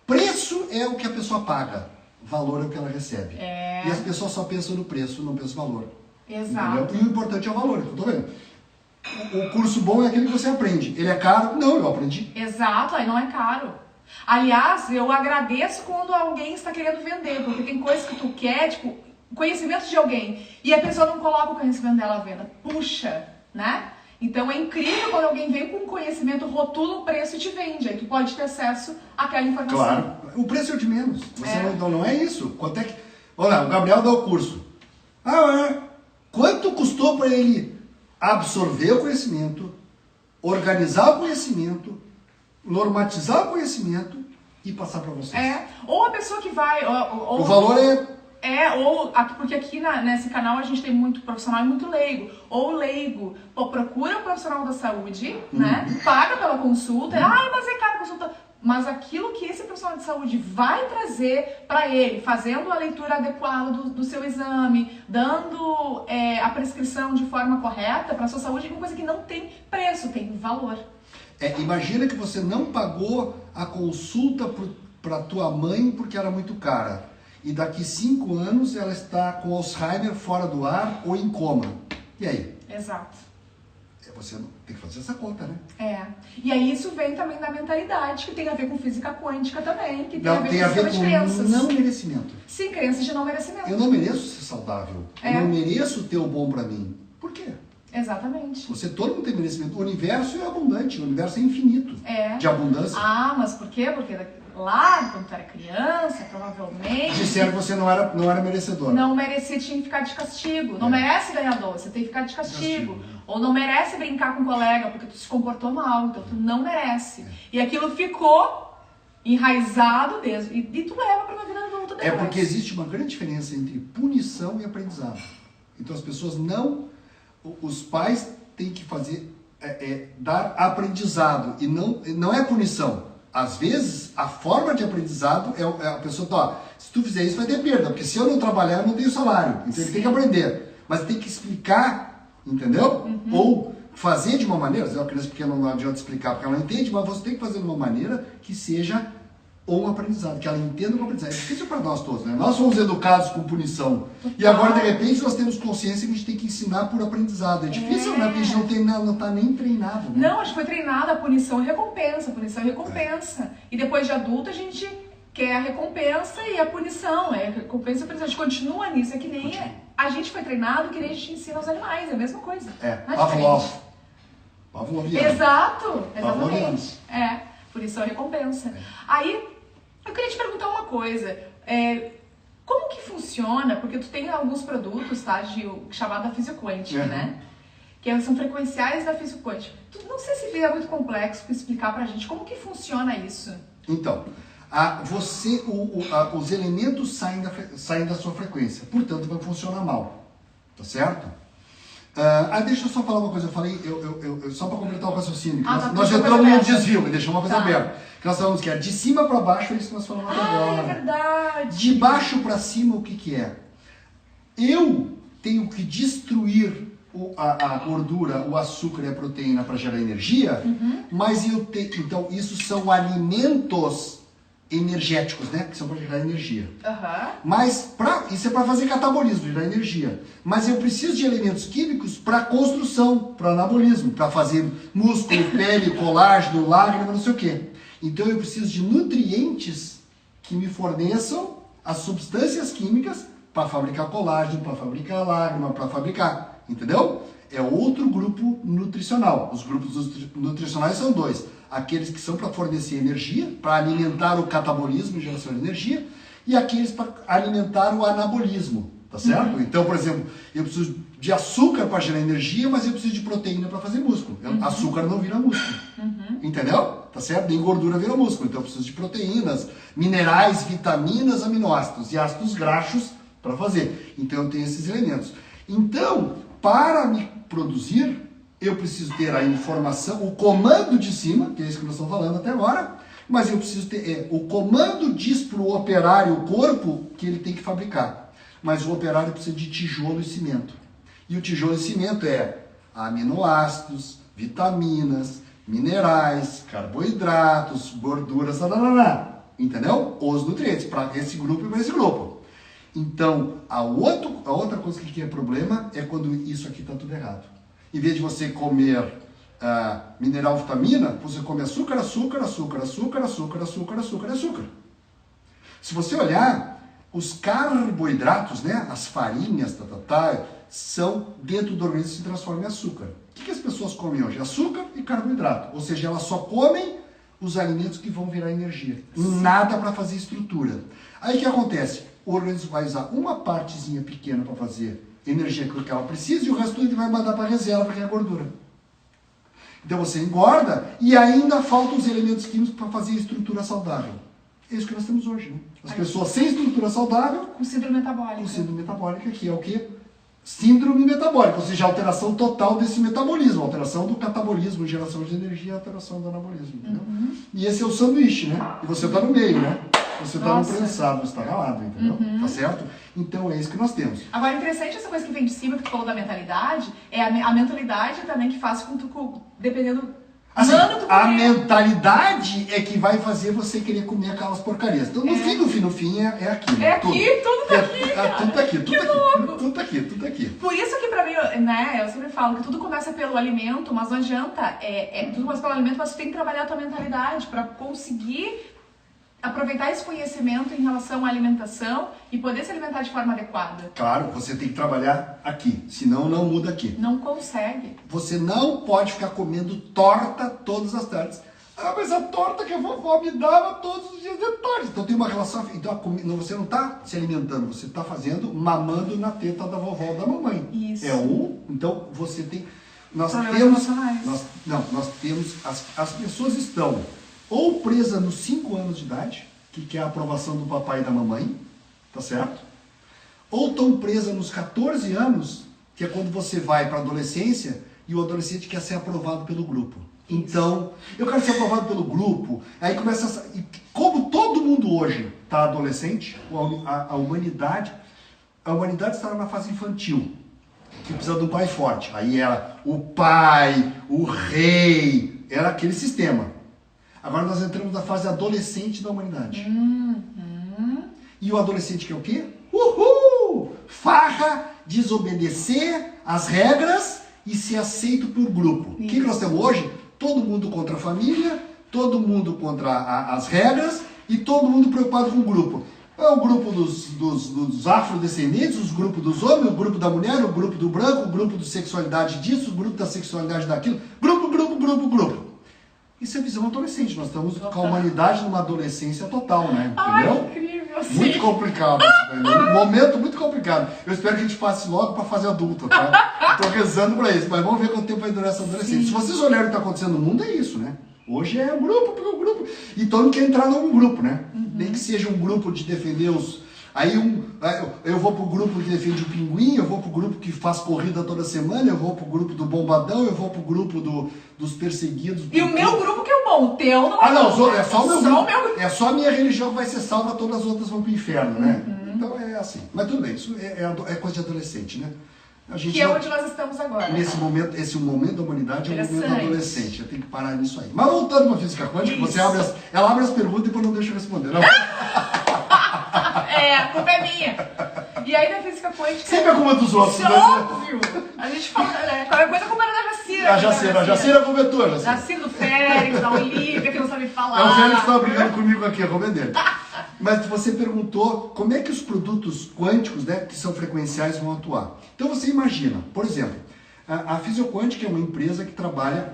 Preço é o que a pessoa paga. Valor é o que ela recebe. E as pessoas só pensam no preço, não pensam no valor. Exato. Entendeu? E o importante é o valor, eu tô vendo. O curso bom é aquele que você aprende. Ele é caro? Não, eu aprendi. Exato, aí não é caro. Aliás, eu agradeço quando alguém está querendo vender, porque tem coisas que tu quer, tipo, conhecimento de alguém, e a pessoa não coloca o conhecimento dela à venda. Puxa, né? Então é incrível quando alguém vem com conhecimento, rotula o preço e te vende. Aí tu pode ter acesso àquela informação. Claro. O preço é o de menos. Então não é isso. Quanto é que... Olha, o Gabriel dá o curso. Quanto custou para ele absorver o conhecimento, organizar o conhecimento, normatizar o conhecimento e passar para vocês? Ou a pessoa que vai... O valor é... porque aqui nesse canal a gente tem muito profissional e muito leigo. Ou leigo, procura o profissional da saúde, né? Paga pela consulta. Mas é caro a consulta. Mas aquilo que esse profissional de saúde vai trazer para ele, fazendo a leitura adequada do seu exame, dando a prescrição de forma correta para a sua saúde, é uma coisa que não tem preço, tem valor. Imagina que você não pagou a consulta para tua mãe porque era muito cara. E daqui 5 anos ela está com Alzheimer, fora do ar ou em coma. E aí? Exato. Você tem que fazer essa conta, né? E aí isso vem também da mentalidade, que tem a ver com física quântica também, que tem a ver tem com a ver sistema de com crenças. não merecimento. Sim, crenças de não merecimento. Eu não mereço ser saudável. Eu não mereço ter o bom pra mim. Por quê? Exatamente. Todo mundo tem merecimento. O universo é abundante, o universo é infinito de abundância. Mas por quê? Porque lá, quando tu era criança, provavelmente... Disseram que você não era merecedor. Não merecia, tinha que ficar de castigo. Não merece ganhar doce, tem que ficar de castigo. Ou não merece brincar com um colega porque tu se comportou mal, então tu não merece. E aquilo ficou enraizado mesmo. E tu leva pra uma vida adulta depois. Porque existe uma grande diferença entre punição e aprendizado. Então as pessoas não... Os pais têm que fazer... dar aprendizado e não é punição. Às vezes, a forma de aprendizado é a pessoa, se tu fizer isso vai ter perda, porque se eu não trabalhar eu não tenho salário. Então ele tem que aprender. Mas tem que explicar, entendeu? Ou fazer de uma maneira, a criança pequena não adianta explicar porque ela não entende, mas você tem que fazer de uma maneira que seja um aprendizado, que ela entenda o aprendizado. É difícil para nós todos, né? Nós fomos educados com punição. E agora, de repente, nós temos consciência que a gente tem que ensinar por aprendizado. É difícil, né? Porque a gente não está nem treinado. Né? Não, a gente foi treinado a punição e recompensa, punição e recompensa. E depois de adulto, a gente quer a recompensa e a punição. A recompensa e a punição. A gente continua nisso. É que nem a gente foi treinado que nem a gente ensina aos animais. É a mesma coisa. Pavloviano. Exato, exatamente. Punição e recompensa. Aí, eu queria te perguntar uma coisa. Como que funciona? Porque tu tem alguns produtos, tá? Chamada fisioquântica, né? Que são frequenciais da fisioquântica. Não sei se é muito complexo para explicar pra gente como que funciona isso. Então, os elementos saem da sua frequência, portanto vai funcionar mal, tá certo? Deixa eu só falar uma coisa, eu falei, só para completar o raciocínio, nós entramos num desvio, me deixou uma coisa aberta, que nós falamos que é de cima para baixo, é isso que nós falamos até agora. É verdade. De baixo para cima, o que é? Eu tenho que destruir a gordura, o açúcar e a proteína para gerar energia, mas então isso são alimentos energéticos, né? Que são para gerar energia. Mas isso é para fazer catabolismo, gerar energia. Mas eu preciso de elementos químicos para construção, para anabolismo, para fazer músculo, pele, colágeno, lágrima, não sei o quê. Então eu preciso de nutrientes que me forneçam as substâncias químicas para fabricar colágeno, para fabricar lágrima, para fabricar, entendeu? É outro grupo nutricional. Os grupos nutricionais são 2. aqueles que são para fornecer energia, para alimentar o catabolismo e geração de energia, e aqueles para alimentar o anabolismo, tá certo? Então, por exemplo, eu preciso de açúcar para gerar energia, mas eu preciso de proteína para fazer músculo. Açúcar não vira músculo, entendeu? Tá certo? Nem gordura vira músculo, então eu preciso de proteínas, minerais, vitaminas, aminoácidos e ácidos graxos para fazer. Então eu tenho esses elementos. Então, para me produzir, eu preciso ter a informação, o comando de cima, que é isso que nós estamos falando até agora, mas eu preciso ter, o comando diz para o operário, o corpo, que ele tem que fabricar. Mas o operário precisa de tijolo e cimento. E o tijolo e cimento é aminoácidos, vitaminas, minerais, carboidratos, gorduras, entendeu? Os nutrientes, para esse grupo e para esse grupo. Então, a outra coisa que é problema é quando isso aqui está tudo errado. Em vez de você comer mineral, vitamina, você come açúcar, açúcar, açúcar, açúcar, açúcar, açúcar, açúcar e açúcar. Se você olhar, os carboidratos, né, as farinhas, são dentro do organismo se transformam em açúcar. O que as pessoas comem hoje? Açúcar e carboidrato. Ou seja, elas só comem os alimentos que vão virar energia. Nada para fazer estrutura. Aí o que acontece? O organismo vai usar uma partezinha pequena para fazer energia que ela precisa e o resto ele vai mandar para a reserva, que é a gordura. Então você engorda e ainda faltam os elementos químicos para fazer a estrutura saudável. É isso que nós temos hoje, né? As pessoas sem estrutura saudável... Com síndrome metabólica. Com síndrome metabólica, que é o quê? Síndrome metabólica, ou seja, alteração total desse metabolismo, alteração do catabolismo, geração de energia, alteração do anabolismo, entendeu? E esse é o sanduíche, né? E você está no meio, né? Você está no prensado, você está ralado, entendeu? Tá certo? Então é isso que nós temos. Agora, interessante essa coisa que vem de cima, que tu falou da mentalidade, é a mentalidade também que faz com tu, dependendo... Assim, a mentalidade é que vai fazer você querer comer aquelas porcarias. Então, no fim, é aqui. Né? É aqui, tudo tá aqui, cara. Tudo tá aqui, tudo tá aqui, tudo tá aqui. Por isso que pra mim, né, eu sempre falo que tudo começa pelo alimento, mas não adianta, tudo começa pelo alimento, mas você tem que trabalhar a tua mentalidade pra conseguir aproveitar esse conhecimento em relação à alimentação e poder se alimentar de forma adequada. Claro, você tem que trabalhar aqui, senão não muda aqui. Não consegue. Você não pode ficar comendo torta todas as tardes. Ah, mas a torta que a vovó me dava todos os dias de tarde. Então tem uma relação... Então você não está se alimentando, você está mamando na teta da vovó ou da mamãe. Isso. Então você tem... Nós temos... As pessoas estão ou presa nos 5 anos de idade, que é a aprovação do papai e da mamãe, tá certo? Ou estão presa nos 14 anos, que é quando você vai para a adolescência e o adolescente quer ser aprovado pelo grupo. Então, eu quero ser aprovado pelo grupo, aí começa como todo mundo hoje está adolescente, a humanidade está na fase infantil, que precisa de um pai forte. Aí era o pai, o rei, era aquele sistema. Agora nós entramos na fase adolescente da humanidade. E o adolescente quer o quê? Farra, desobedecer as regras e ser aceito por grupo. O que nós temos hoje? Todo mundo contra a família, todo mundo contra as regras e todo mundo preocupado com o grupo. É o grupo dos afrodescendentes, os grupos dos homens, o grupo da mulher, o grupo do branco, o grupo de sexualidade disso, o grupo da sexualidade daquilo. Grupo. Isso é visão adolescente. Nós estamos com a humanidade numa adolescência total, né? Entendeu? Ai, incrível, sim. Muito complicado. Um momento muito complicado. Eu espero que a gente passe logo para fase adulta, tá? Estou rezando para isso, mas vamos ver quanto tempo vai durar essa adolescência. Se vocês olharem o que está acontecendo no mundo, é isso, né? Hoje é um grupo. E todo mundo quer entrar num grupo, né? Nem que seja um grupo de defender os... Aí eu vou pro grupo que defende o pinguim, eu vou pro grupo que faz corrida toda semana, eu vou pro grupo do bombadão, eu vou pro grupo dos perseguidos. E o meu grupo que é o bom, o teu não é não, bom. É só o meu grupo. É só a minha religião que vai ser salva, todas as outras vão pro inferno, né? Então é assim. Mas tudo bem, isso é coisa de adolescente, né? Que é onde nós estamos agora. Nesse momento, esse momento da humanidade é um momento adolescente. Eu tenho que parar nisso aí. Mas voltando para a física quântica, ela abre as perguntas e depois não deixa eu responder. Não? A culpa é minha. E aí na física quântica... Sempre a culpa dos outros. Óbvio. A gente fala, né? Qualquer coisa a culpa era da Jacira. A Jacira comentou. Jacira do Félix, da Olivia, que não sabe falar. É o Félix que estava brigando comigo aqui, a culpa é dele. Mas você perguntou como é que os produtos quânticos, né, que são frequenciais, vão atuar. Então você imagina, por exemplo, a Fisioquântica é uma empresa que trabalha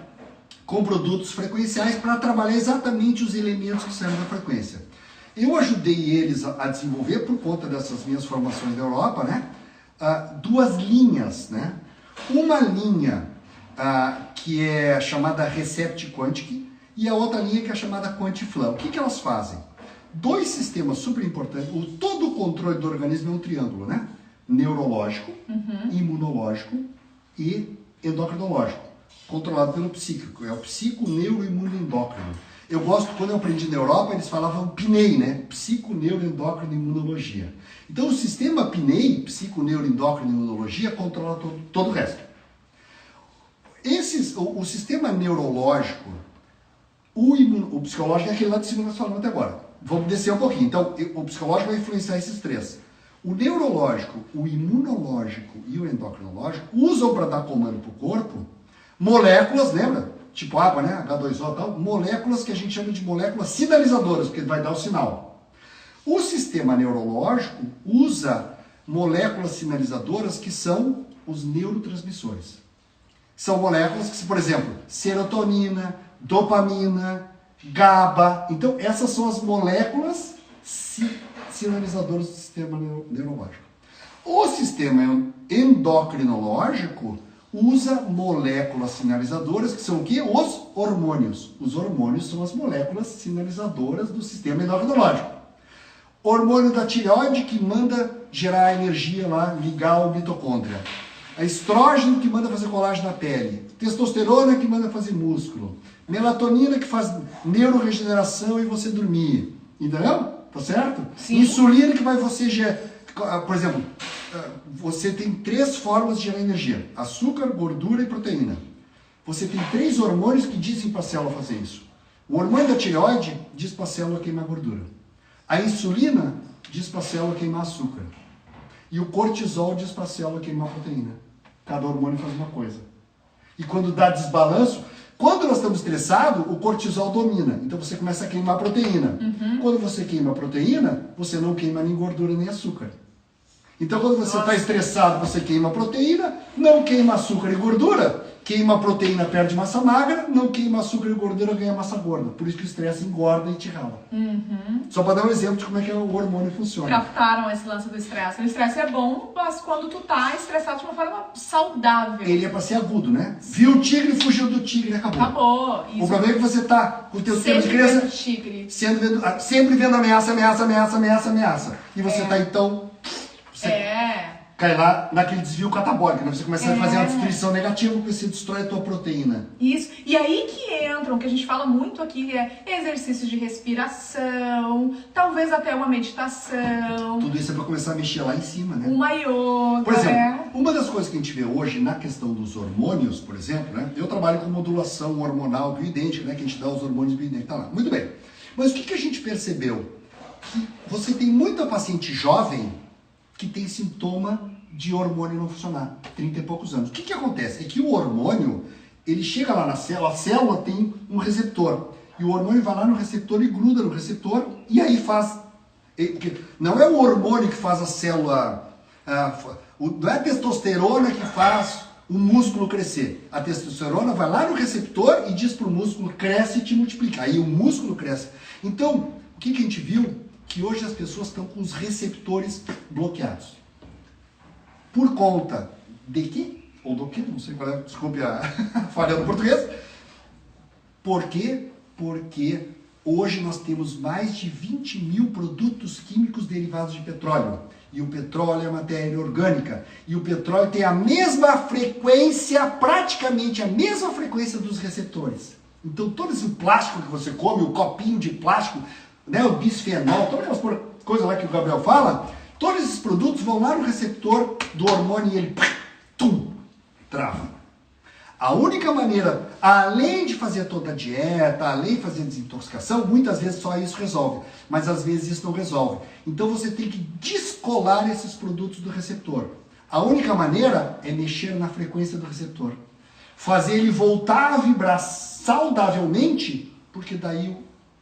com produtos frequenciais para trabalhar exatamente os elementos que saem da frequência. Eu ajudei eles a desenvolver, por conta dessas minhas formações na Europa, né, duas linhas, né? Uma linha que é chamada Recept Quantic e a outra linha que é chamada QuantiFlow. O que elas fazem? Dois sistemas super importantes. Todo o controle do organismo é um triângulo, né? Neurológico, imunológico e endocrinológico, controlado pelo psíquico. É o psico, neuro, imuno, endócrino. Eu gosto, quando eu aprendi na Europa, eles falavam PNEI, né? Psico, neuro, endócrino e imunologia. Então o sistema PNEI, psico, neuro, endócrino e imunologia, controla todo o resto. O sistema neurológico, o psicológico é aquele lá de cima que nós falamos até agora. Vamos descer um pouquinho. Então, o psicológico vai influenciar esses três. O neurológico, o imunológico e o endocrinológico usam para dar comando para o corpo moléculas, lembra? Tipo água, né? H2O e tal. Moléculas que a gente chama de moléculas sinalizadoras, porque vai dar o sinal. O sistema neurológico usa moléculas sinalizadoras que são os neurotransmissores. São moléculas que, por exemplo, serotonina, dopamina, GABA. Então, essas são as moléculas sinalizadoras do sistema neurológico. O sistema endocrinológico usa moléculas sinalizadoras, que são o quê? Os hormônios. Os hormônios são as moléculas sinalizadoras do sistema endocrinológico. Hormônio da tireoide, que manda gerar energia lá, ligar o mitocôndria. A estrógeno, que manda fazer colágeno na pele. Testosterona, que manda fazer músculo. Melatonina, que faz neuroregeneração e você dormir. Entendeu? Tá certo? Sim. Insulina, que vai você gerar... Por exemplo, você tem 3 formas de gerar energia. Açúcar, gordura e proteína. Você tem 3 hormônios que dizem para a célula fazer isso. O hormônio da tireoide diz para a célula queimar gordura. A insulina diz para a célula queimar açúcar. E o cortisol diz para a célula queimar proteína. Cada hormônio faz uma coisa. E quando dá desbalanço, quando nós estamos estressados, o cortisol domina. Então você começa a queimar proteína. Quando você queima proteína, você não queima nem gordura nem açúcar. Então quando você está estressado, você queima proteína, não queima açúcar e gordura. Queima proteína, perde massa magra, não queima açúcar e gordura, ganha massa gorda. Por isso que o estresse engorda e te rala. Só para dar um exemplo de como é que o hormônio funciona. Captaram esse lance do estresse. O estresse é bom, mas quando tu tá estressado de uma forma saudável. Ele é para ser agudo, né? Viu o tigre, fugiu do tigre, acabou. Acabou. O problema é que você tá com o teu tempo de criança tigre. sempre vendo ameaça. E você tá então... Cai lá naquele desvio catabólico, né? Você começa a fazer uma destruição negativa porque você destrói a tua proteína. Isso. E aí que entram, que a gente fala muito aqui, é exercícios de respiração, talvez até uma meditação. Tudo isso é para começar a mexer lá em cima, né? Uma yoga. Por exemplo, uma das coisas que a gente vê hoje na questão dos hormônios, por exemplo, né? Eu trabalho com modulação hormonal bioidêntica, né? Que a gente dá os hormônios bioidênticos, tá lá. Muito bem. Mas o que a gente percebeu? Que você tem muita paciente jovem que tem sintoma de hormônio não funcionar, 30 e poucos anos. O que acontece? É que o hormônio, ele chega lá na célula, a célula tem um receptor, e o hormônio vai lá no receptor e gruda no receptor, e aí faz... Não é o hormônio que faz a célula... Não é a testosterona que faz o músculo crescer. A testosterona vai lá no receptor e diz para o músculo, cresce e te multiplica. Aí o músculo cresce. Então, o que a gente viu? Que hoje as pessoas estão com os receptores bloqueados. Por conta de que? Ou do que? Não sei qual é, desculpe a falha no português. Por quê? Porque hoje nós temos mais de 20 mil produtos químicos derivados de petróleo. E o petróleo é matéria orgânica. E o petróleo tem a mesma frequência, praticamente a mesma frequência dos receptores. Então todo esse plástico que você come, o copinho de plástico, né, o bisfenol, todas aquelas coisas lá que o Gabriel fala, todos esses produtos vão lá no receptor do hormônio e ele trava. A única maneira, além de fazer toda a dieta, além de fazer desintoxicação, muitas vezes só isso resolve, mas às vezes isso não resolve. Então você tem que descolar esses produtos do receptor. A única maneira é mexer na frequência do receptor. Fazer ele voltar a vibrar saudavelmente, porque daí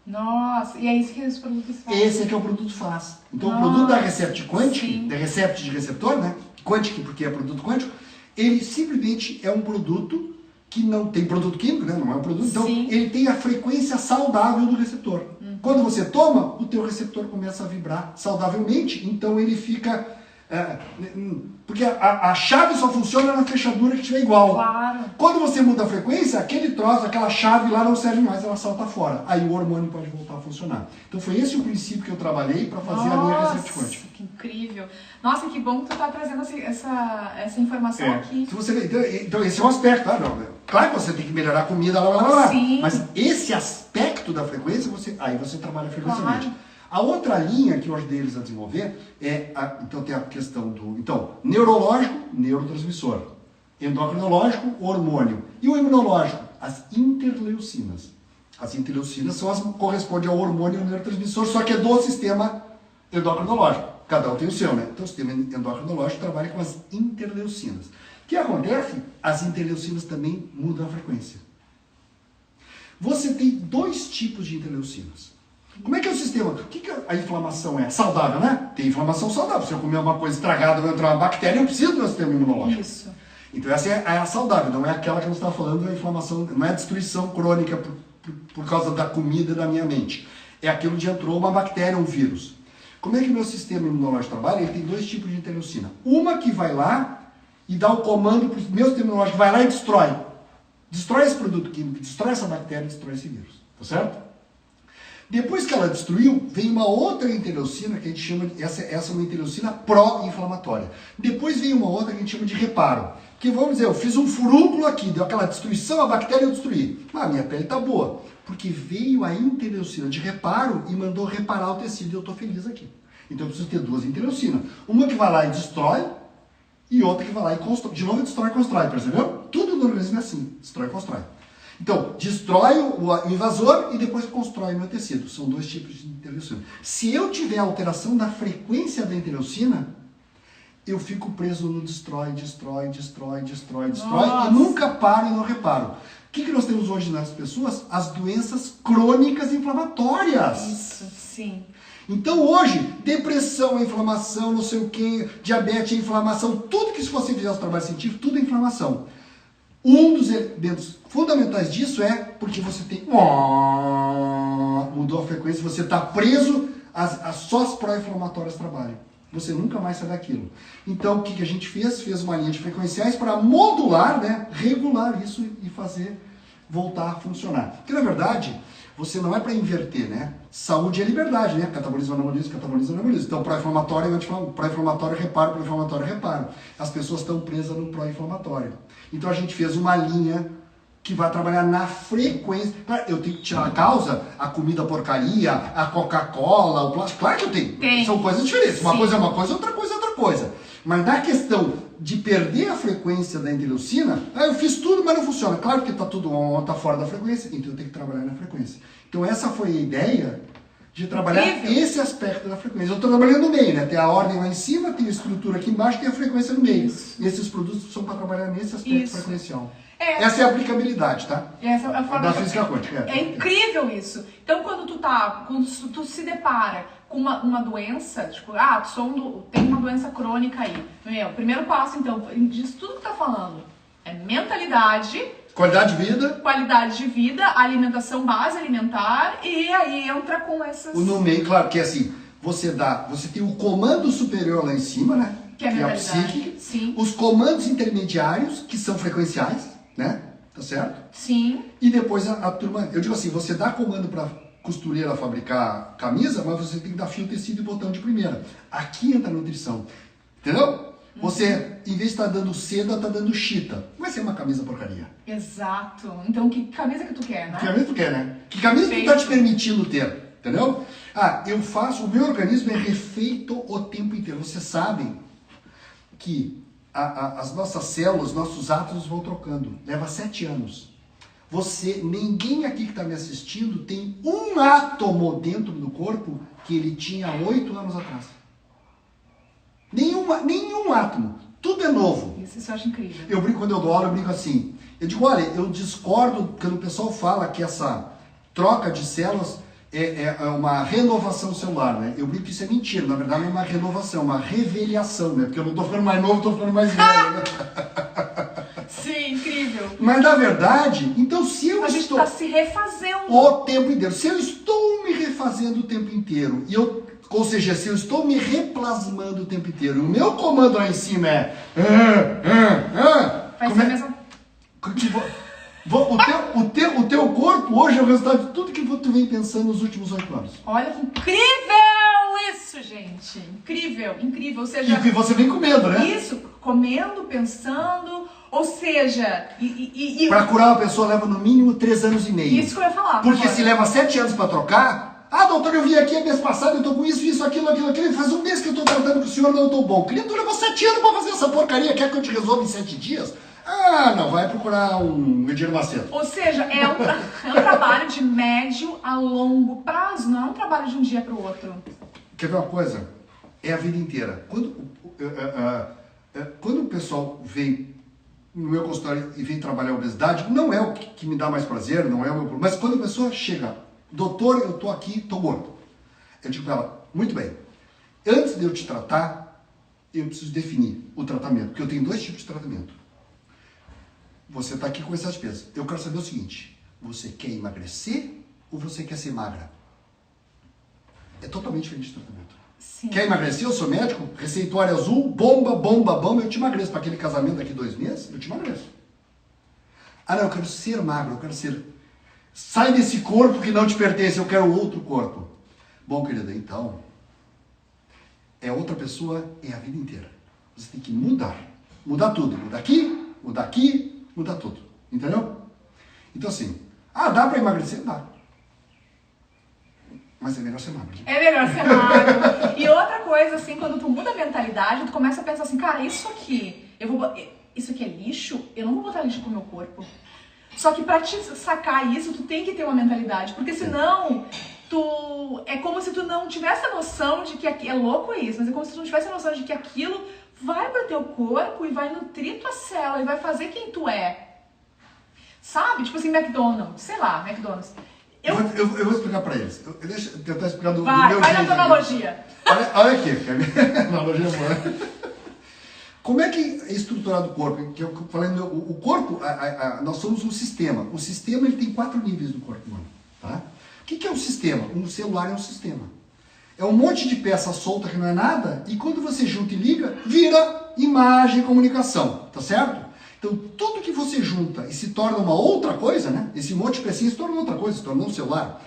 Nossa, e é isso que os produtos fazem. Esse é que o produto faz. Então o produto da Recept Quantic, da Recept de receptor, né? Quantic porque é produto quântico, ele simplesmente é um produto que não tem produto químico, né? Não é um produto, então Sim. ele tem a frequência saudável do receptor. Quando você toma, o teu receptor começa a vibrar saudavelmente, então ele fica... porque a chave só funciona na fechadura que estiver igual. Claro. Quando você muda a frequência, aquele troço, aquela chave lá não serve mais, ela salta fora. Aí o hormônio pode voltar a funcionar. Então foi esse o princípio que eu trabalhei para fazer a linha Reset Quântico. Que incrível. Nossa, que bom que tu tá trazendo essa informação aqui. Se você vê, então esse é um aspecto. Claro que você tem que melhorar a comida, lá. Sim. Mas esse aspecto da frequência, aí você trabalha frequencialmente. Claro. A outra linha que eu ajudei eles a desenvolver então tem a questão do neurológico, neurotransmissor, endocrinológico, hormônio, e o imunológico, as interleucinas. As interleucinas correspondem ao hormônio neurotransmissor, só que é do sistema endocrinológico. Cada um tem o seu, né? Então o sistema endocrinológico trabalha com as interleucinas. O que acontece? As interleucinas também mudam a frequência. Você tem 2 tipos de interleucinas. Como é que é o sistema? O que a inflamação é? Saudável, né? Tem inflamação saudável. Se eu comer uma coisa estragada, vai entrar uma bactéria, eu preciso do meu sistema imunológico. Isso. Então essa é a saudável, não é aquela que a gente está falando da inflamação, não é a destruição crônica por causa da comida da minha mente. É aquilo de entrou uma bactéria, um vírus. Como é que o meu sistema imunológico trabalha? Ele tem 2 tipos de interleucina. Uma que vai lá e dá o comando para o meu sistema imunológico, vai lá e destrói. Destrói esse produto químico, destrói essa bactéria, destrói esse vírus. Tá certo? Depois que ela destruiu, vem uma outra interleucina que a gente chama de, essa é uma interleucina pró-inflamatória. Depois vem uma outra que a gente chama de reparo. Que vamos dizer, eu fiz um furúnculo aqui, deu aquela destruição, a bactéria eu destruí. Minha pele está boa. Porque veio a interleucina de reparo e mandou reparar o tecido e eu estou feliz aqui. Então eu preciso ter 2 interleucinas. Uma que vai lá e destrói e outra que vai lá e constrói. De novo, destrói e constrói, percebeu? Tudo no organismo é assim, destrói e constrói. Então, destrói o invasor e depois constrói o meu tecido. São 2 tipos de interleucina. Se eu tiver alteração da frequência da interleucina, eu fico preso no destrói e nunca paro e não reparo. O que nós temos hoje nas pessoas? As doenças crônicas inflamatórias. Isso, sim. Então hoje, depressão, inflamação, não sei o que, diabetes, inflamação, tudo que se você fizer os trabalhos científicos, tudo é inflamação. Um dos elementos fundamentais disso é porque você tem... mudou a frequência, você está preso, só as pró-inflamatórias trabalham. Você nunca mais sai daquilo. Então, o que a gente fez? Fez uma linha de frequenciais para modular, né, regular isso e fazer voltar a funcionar. Porque, na verdade, você não é para inverter, né? Saúde é liberdade, né? Catabolismo, anabolismo, catabolismo, anabolismo. Então, pró-inflamatório, pró-inflamatório, reparo. As pessoas estão presas no pró-inflamatório. Então, a gente fez uma linha que vai trabalhar na frequência. Eu tenho que tirar a causa, a comida porcaria, a Coca-Cola, o plástico. Claro que eu tenho. Tem. São coisas diferentes. Sim. Uma coisa é uma coisa, outra coisa é outra coisa. Mas na questão de perder a frequência da interleucina, eu fiz tudo, mas não funciona. Claro que está tudo tá fora da frequência, então eu tenho que trabalhar na frequência. Então essa foi a ideia de trabalhar esse aspecto da frequência. Eu estou trabalhando no meio, né? Tem a ordem lá em cima, tem a estrutura aqui embaixo, tem a frequência no meio. Isso. E esses produtos são para trabalhar nesse aspecto Isso. frequencial. Essa é a aplicabilidade, tá? Essa é a forma da física quântica. É incrível isso. Então, quando tu se depara com uma doença, tipo, tem uma doença crônica aí. O primeiro passo, então, disso tudo que tá falando é mentalidade, qualidade de vida, alimentação, base alimentar, e aí entra com essas... No meio, claro, que é assim, você tem o comando superior lá em cima, né? Que é a psíquica. Sim. Os comandos intermediários, que são frequenciais, né? Tá certo? Sim. E depois a turma, eu digo assim, você dá comando para costureira fabricar camisa, mas você tem que dar fio, tecido e botão de primeira. Aqui entra a nutrição. Entendeu? Você, em vez de estar dando seda, está dando chita. Vai ser uma camisa porcaria. Exato. Então, que camisa que tu quer, né? Que camisa tu quer, né? Que camisa tu tá te permitindo ter, entendeu? O meu organismo é refeito o tempo inteiro. Vocês sabem que as nossas células, nossos átomos vão trocando. Leva 7 anos. Ninguém aqui que está me assistindo tem um átomo dentro do corpo que ele tinha 8 anos atrás. Nenhum átomo. Tudo é novo. Isso eu acho incrível. Eu brinco, quando eu dou aula, eu brinco assim. Eu digo, olha, eu discordo quando o pessoal fala que essa troca de células é uma renovação celular, né? Eu brinco que isso é mentira. Na verdade, não é uma renovação, é uma reveliação, né? Porque eu não estou ficando mais novo, estou ficando mais velho, né? Sim, incrível. Mas na verdade, então se eu A gente estou... está se refazendo. O tempo inteiro. Se eu estou me refazendo o tempo inteiro, ou seja, se eu estou me replasmando o tempo inteiro, o meu comando lá em cima é... Vai ser a mesma... O teu corpo hoje é o resultado de tudo que tu vem pensando nos últimos 8 anos. Olha que incrível isso, gente. Incrível, incrível. Ou seja... E você vem com medo, né? Isso, comendo, pensando... Ou seja... Para curar uma pessoa leva no mínimo 3 anos e meio. Isso que eu ia falar. Porque agora. se leva 7 anos para trocar... Ah, doutor, eu vim aqui mês passado, eu tô com isso, aquilo. Faz um mês que eu tô tratando com o senhor, não tô bom. Querido, levou 7 anos para fazer essa porcaria, quer que eu te resolva em 7 dias? Ah, não, vai procurar um Edir Macedo. Ou seja, é um trabalho de médio a longo prazo, não é um trabalho de um dia para o outro. Quer ver uma coisa? É a vida inteira. Quando o pessoal vem no meu consultório e vem trabalhar a obesidade, não é o que me dá mais prazer, não é o meu problema. Mas quando a pessoa chega, doutor, eu tô aqui, tô gordo. Eu digo para ela, muito bem, antes de eu te tratar, eu preciso definir o tratamento, porque eu tenho 2 tipos de tratamento. Você está aqui com excesso de peso. Eu quero saber o seguinte, você quer emagrecer ou você quer ser magra? É totalmente diferente de tratamento. Sim. Quer emagrecer? Eu sou médico, receituário azul, bomba, eu te emagreço. Para aquele casamento daqui 2 meses, eu te emagreço. Ah não, eu quero ser magro, eu quero ser... Sai desse corpo que não te pertence, eu quero outro corpo. Bom, querida, então, é outra pessoa, é a vida inteira. Você tem que mudar. Mudar tudo. Mudar aqui, mudar tudo. Entendeu? Então assim, dá para emagrecer? Dá. Mas é melhor ser magro. É melhor ser magro. E outra coisa, assim, quando tu muda a mentalidade, tu começa a pensar assim, cara, isso aqui é lixo, eu não vou botar lixo pro meu corpo. Só que pra te sacar isso, tu tem que ter uma mentalidade, porque senão é como se tu não tivesse a noção de que é louco isso, mas é como se tu não tivesse a noção de que aquilo vai pro teu corpo e vai nutrir tua célula e vai fazer quem tu é. Sabe? Tipo assim, McDonald's, sei lá, McDonald's. Eu vou explicar para eles. Deixa eu tentar explicar do meu vai jeito. Vai na tua analogia. Olha aqui, analogia boa. Como é que é estruturado o corpo? Que eu falei, o corpo, nós somos um sistema. O sistema ele tem 4 níveis do corpo humano. Tá? O que é um sistema? Um celular é um sistema. É um monte de peça solta que não é nada, e quando você junta e liga, vira imagem e comunicação. Tá certo? Então, tudo que você junta e se torna uma outra coisa, né? Esse monte de pecinha se torna outra coisa, se torna um celular.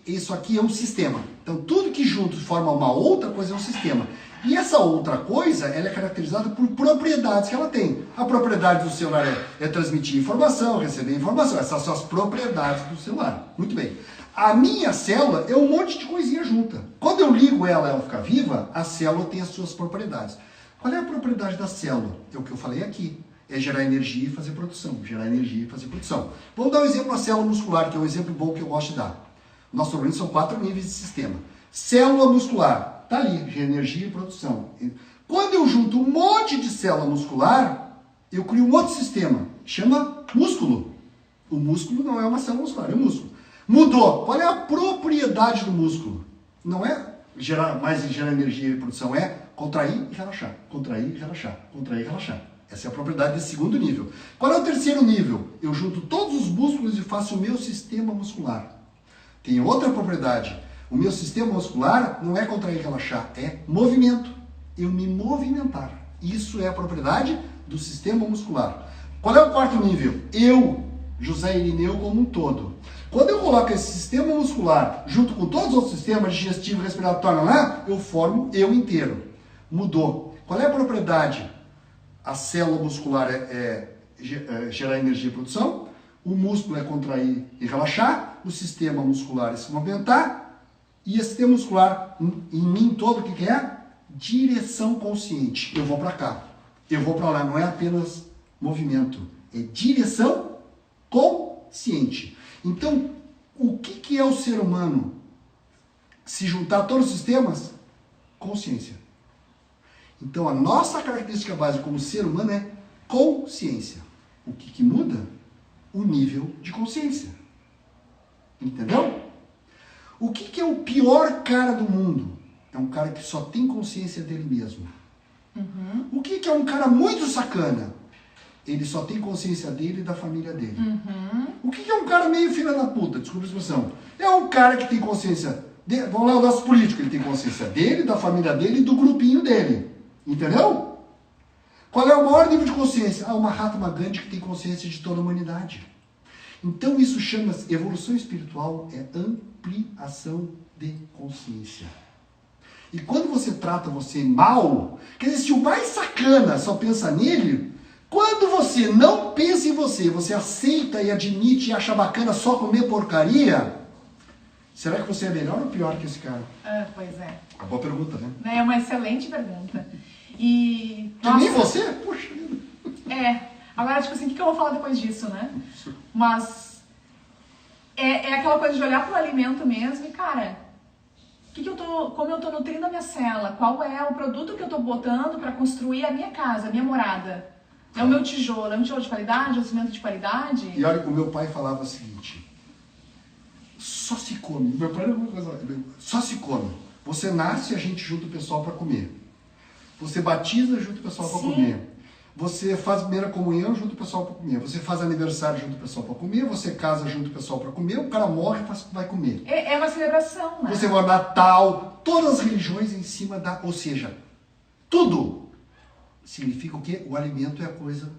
Isso aqui é um sistema. Então, tudo que junto forma uma outra coisa é um sistema. E essa outra coisa, ela é caracterizada por propriedades que ela tem. A propriedade do celular é transmitir informação, receber informação. Essas são as propriedades do celular. Muito bem. A minha célula é um monte de coisinha junta. Quando eu ligo ela fica viva, a célula tem as suas propriedades. Qual é a propriedade da célula? É o que eu falei aqui. É gerar energia e fazer produção. Gerar energia e fazer produção. Vamos dar um exemplo da célula muscular, que é um exemplo bom que eu gosto de dar. Nosso organismo são 4 níveis de sistema. Célula muscular, está ali, energia e produção. Quando eu junto um monte de célula muscular, eu crio um outro sistema, chama músculo. O músculo não é uma célula muscular, é um músculo. Mudou. Qual é a propriedade do músculo? Não é gerar energia e produção, é contrair e relaxar. Contrair e relaxar. Contrair e relaxar. Essa é a propriedade desse 2º nível. Qual é o 3º nível? Eu junto todos os músculos e faço o meu sistema muscular. Tem outra propriedade. O meu sistema muscular não é contrair e relaxar, é movimento. Eu me movimentar. Isso é a propriedade do sistema muscular. Qual é o 4º nível? Eu, José Irineu, como um todo. Quando eu coloco esse sistema muscular junto com todos os outros sistemas, digestivo, respiratório, eu formo eu inteiro. Mudou. Qual é a propriedade? A célula muscular é gerar energia e produção. O músculo é contrair e relaxar. O sistema muscular é se movimentar. E esse sistema muscular, em mim todo, o que é? Direção consciente. Eu vou para cá. Eu vou para lá. Não é apenas movimento. É direção consciente. Então, o que é o ser humano? Se juntar todos os sistemas, consciência. Então, a nossa característica básica como ser humano é consciência. O que muda? O nível de consciência. Entendeu? O que é o pior cara do mundo? É um cara que só tem consciência dele mesmo. O que é um cara muito sacana? ele só tem consciência dele e da família dele. Uhum. O que é um cara meio filha da puta? Desculpa a expressão. É um cara que tem consciência... Vamos lá, o nosso político, ele tem consciência dele, da família dele e do grupinho dele. Entendeu? Qual é o maior nível de consciência? Ah, o Mahatma Gandhi que tem consciência de toda a humanidade. Então isso chama-se evolução espiritual, é ampliação de consciência. E quando você trata você mal, quer dizer, se o mais sacana só pensa nele, quando você não pensa em você, você aceita e admite e acha bacana só comer porcaria, será que você é melhor ou pior que esse cara? Ah, pois é. Uma boa pergunta, né? É uma excelente pergunta. E... Que nem você? Poxa. Agora, tipo assim, o que eu vou falar depois disso, né? Mas é aquela coisa de olhar pro alimento mesmo e, cara, como eu tô nutrindo a minha cela? Qual é o produto que eu tô botando para construir a minha casa, a minha morada? É o meu tijolo? É um tijolo de qualidade? É um cimento de qualidade? E olha, o meu pai falava o seguinte, só se come. Meu pai era uma coisa, só se come. Você nasce e a gente junta o pessoal para comer. Você batiza, junta o pessoal para comer. Você faz primeira comunhão, junto o pessoal para comer. Você faz aniversário, junto o pessoal para comer. Você casa, junto o pessoal para comer. O cara morre, vai comer. É uma celebração, né? Você vai ao Natal, todas as religiões em cima da... Ou seja, tudo significa o quê? O alimento é a coisa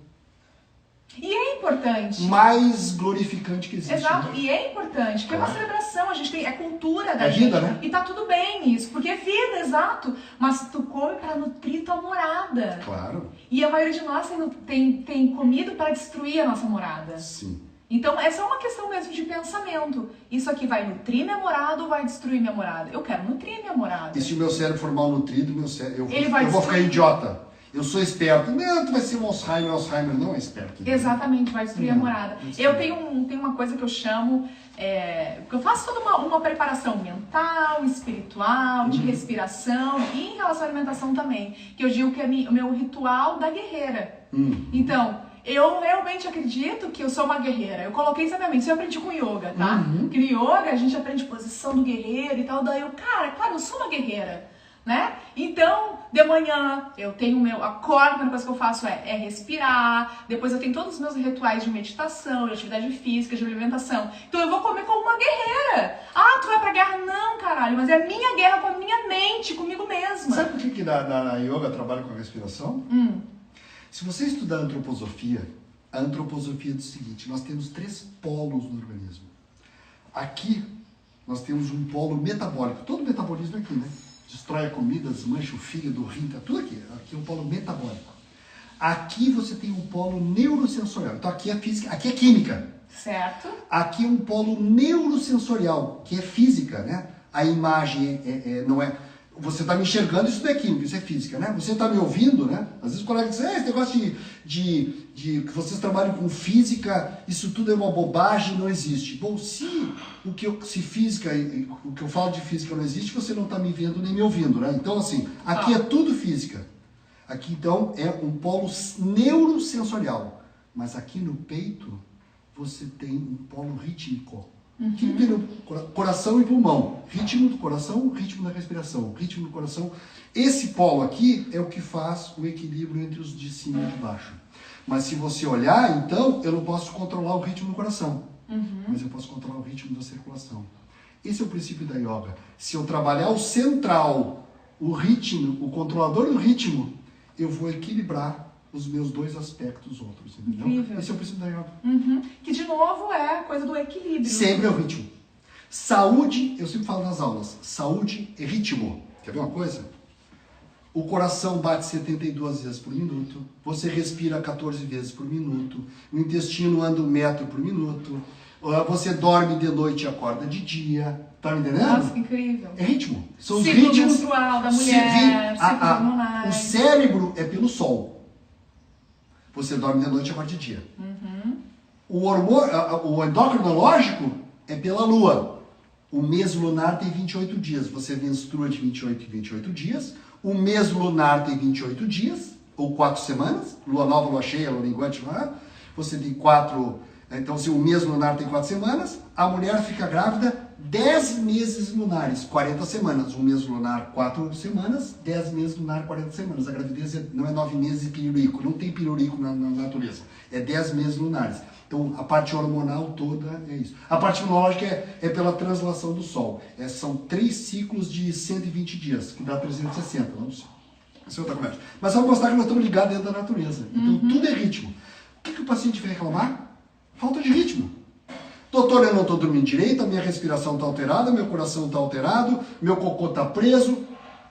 E é importante. mais glorificante que existe. Exato, Né? e é importante, porque é uma celebração, a gente tem, é cultura da É gente. vida, né? E tá tudo bem isso, porque é vida, exato. Mas tu come para nutrir tua morada. Claro. E a maioria de nós tem comido para destruir a nossa morada. Sim. Então, essa é uma questão mesmo de pensamento. Isso aqui vai nutrir minha morada ou vai destruir minha morada? Eu quero nutrir minha morada. E se o meu cérebro for mal nutrido, eu Ele vai vou ficar destruir. idiota. Eu sou esperto. Não, tu vai ser um Alzheimer. Alzheimer não é esperto. Exatamente, vai destruir a morada. Isso. Eu tenho uma coisa que eu chamo, que eu faço toda uma preparação mental, espiritual, de respiração e em relação à alimentação também, que eu digo que é o meu ritual da guerreira. Então, eu realmente acredito que eu sou uma guerreira. Eu coloquei isso na minha mente, isso eu aprendi com yoga, tá? Porque no yoga a gente aprende posição do guerreiro e tal, daí eu, claro, eu sou uma guerreira. Né? Então, de manhã eu tenho acordo, a primeira coisa que eu faço é respirar, depois eu tenho todos os meus rituais de meditação, de atividade física, de alimentação. Então eu vou comer como uma guerreira. Ah, tu vai pra guerra? Não, caralho, mas é a minha guerra com a minha mente, comigo mesma. Sabe por que na yoga trabalha com a respiração? Se você estudar antroposofia, a antroposofia diz o seguinte, nós temos 3 polos no organismo. Aqui nós temos um polo metabólico, todo metabolismo é aqui, né? Destrói a comida, desmancha o fígado, o rim, tá tudo aqui. Aqui é um polo metabólico. Aqui você tem um polo neurosensorial. Então aqui é física, aqui é química. Certo. Aqui é um polo neurosensorial, que é física, né? A imagem não é... Você está me enxergando, isso não é química, isso é física, né? Você está me ouvindo, né? Às vezes o colega diz, esse negócio que vocês trabalham com física, isso tudo é uma bobagem, não existe. Bom, se o que eu falo de física não existe, você não está me vendo nem me ouvindo, né? Então, assim, aqui é tudo física. Aqui, então, é um polo neurosensorial. Mas aqui no peito, você tem um polo rítmico. Que tem no coração e pulmão. Ritmo do coração, ritmo da respiração. Ritmo do coração. Esse polo aqui é o que faz o equilíbrio entre os de cima e de baixo. Mas se você olhar, então, eu não posso controlar o ritmo do coração. Mas eu posso controlar o ritmo da circulação. Esse é o princípio da yoga. Se eu trabalhar o central, o ritmo, o controlador do ritmo, eu vou equilibrar os meus 2 aspectos outros, entendeu? Incrível. Esse é o princípio da yoga. Que, de novo, é a coisa do equilíbrio. Sempre é o ritmo. Saúde, eu sempre falo nas aulas, saúde é ritmo. Quer ver uma coisa? O coração bate 72 vezes por minuto, você respira 14 vezes por minuto, o intestino anda 1 metro por minuto, você dorme de noite e acorda de dia. Tá me entendendo? Nossa, que incrível. É ritmo. São os Ciclo ritmos menstrual da mulher, ciclos hormonais. O cérebro é pelo sol. Você dorme de noite e acorda de dia. O endocrinológico é pela lua. O mês lunar tem 28 dias. Você menstrua de 28 em 28 dias. O mês lunar tem 28 dias, ou 4 semanas. Lua nova, lua cheia, lua minguante. Você tem 4... Então, se o mês lunar tem 4 semanas, a mulher fica grávida 10 meses lunares, 40 semanas. Um mês lunar, 4 semanas. 10 meses lunar, 40 semanas. A gravidez não é 9 meses e piririco. Não tem piririco na natureza. É 10 meses lunares. Então, a parte hormonal toda é isso. A parte imunológica é pela translação do Sol. São 3 ciclos de 120 dias, que dá 360. Não sei. Isso é outra conversa. Mas só mostrar que nós estamos ligados dentro da natureza. Então, tudo é ritmo. O que o paciente vai reclamar? Falta de ritmo. Doutor, eu não estou dormindo direito, a minha respiração está alterada, meu coração está alterado, meu cocô está preso.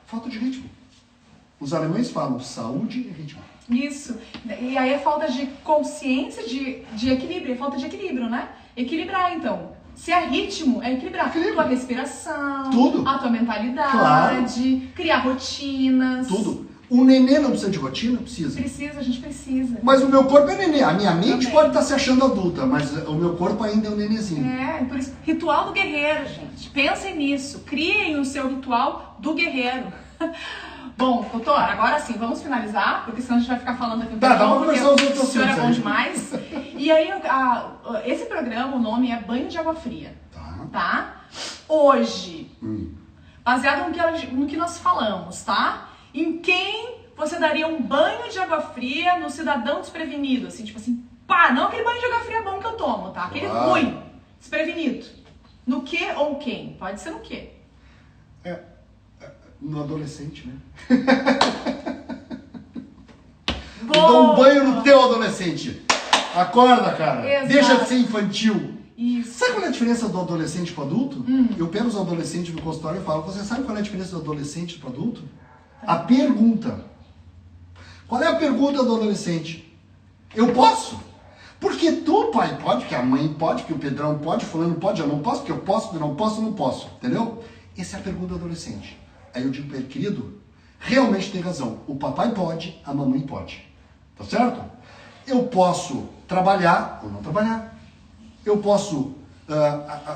Falta de ritmo. Os alemães falam saúde e ritmo. Isso. E aí é falta de consciência, de equilíbrio. É falta de equilíbrio, né? Equilibrar, então. Se é ritmo, é equilibrar. Equilíbrio. Tua respiração, Tudo. a tua mentalidade, Claro. criar rotinas. Tudo. O nenê não precisa de rotina? Precisa. Precisa, a gente precisa. Mas o meu corpo é nenê. A minha mente Também. pode estar se achando adulta, mas o meu corpo ainda é um nenezinho. Por isso, ritual do guerreiro, gente. Pensem nisso. Criem o seu ritual do guerreiro. Bom, doutor, agora sim, vamos finalizar, porque senão a gente vai ficar falando aqui um Tá, dá pra tempão, conversar os outros o senhor é assuntos bom aí. demais. E aí, esse programa, o nome é Banho de Água Fria, tá? Hoje, baseado no que nós falamos, tá? Em quem você daria um banho de água fria no cidadão desprevenido? Assim, tipo assim, pá, não aquele banho de água fria bom que eu tomo, tá? Aquele ruim, desprevenido. No que ou quem? Pode ser no quê? No adolescente, né? Bom. Dá um banho no teu adolescente. Acorda, cara. Exato. Deixa de ser infantil. Isso. Sabe qual é a diferença do adolescente para o adulto? Eu pego os adolescentes no consultório e falo, você sabe qual é a diferença do adolescente para o adulto? A pergunta. Qual é a pergunta do adolescente? Eu posso? Porque tu, pai, pode, porque a mãe pode, porque o Pedrão pode, fulano pode, eu não posso, porque eu posso, porque eu não posso, eu não posso. Entendeu? Essa é a pergunta do adolescente. Aí eu digo para ele, querido, realmente tem razão. O papai pode, a mamãe pode. Tá certo? Eu posso trabalhar ou não trabalhar. Eu posso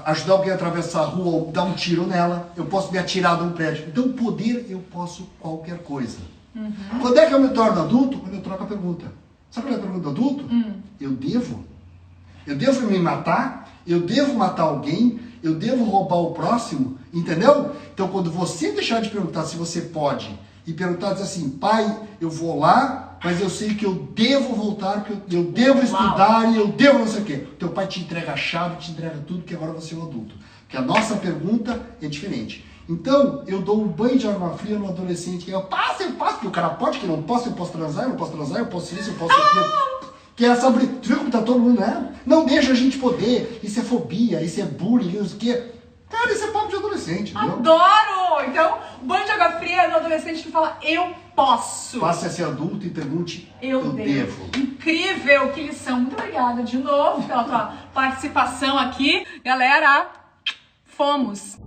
ajudar alguém a atravessar a rua ou dar um tiro nela. Eu posso me atirar de um prédio. Então, poder, eu posso qualquer coisa. Quando é que eu me torno adulto? Quando eu troco a pergunta. Sabe qual é a pergunta do adulto? Eu devo? Eu devo me matar? Eu devo matar alguém? Eu devo roubar o próximo? Entendeu? Então, quando você deixar de perguntar se você pode e perguntar, diz assim, pai, eu vou lá, mas eu sei que eu devo voltar, que eu devo estudar e eu devo não sei o quê. Teu pai te entrega a chave, te entrega tudo, que agora você é um adulto. Porque a nossa pergunta é diferente. Então, eu dou um banho de água fria no adolescente, que eu passo, porque o cara pode, que eu posso transar, eu não posso transar, eu posso isso, eu posso aquilo. Que é essa... Tu viu como tá todo mundo, né? Não deixa a gente poder, isso é fobia, isso é bullying, isso que cara, isso é papo de adolescente, entendeu? Adoro! Então, banho de água fria no adolescente que fala, eu posso. Passe a ser adulto e pergunte, eu devo. Incrível, que lição. Muito obrigada de novo pela tua participação aqui. Galera, fomos!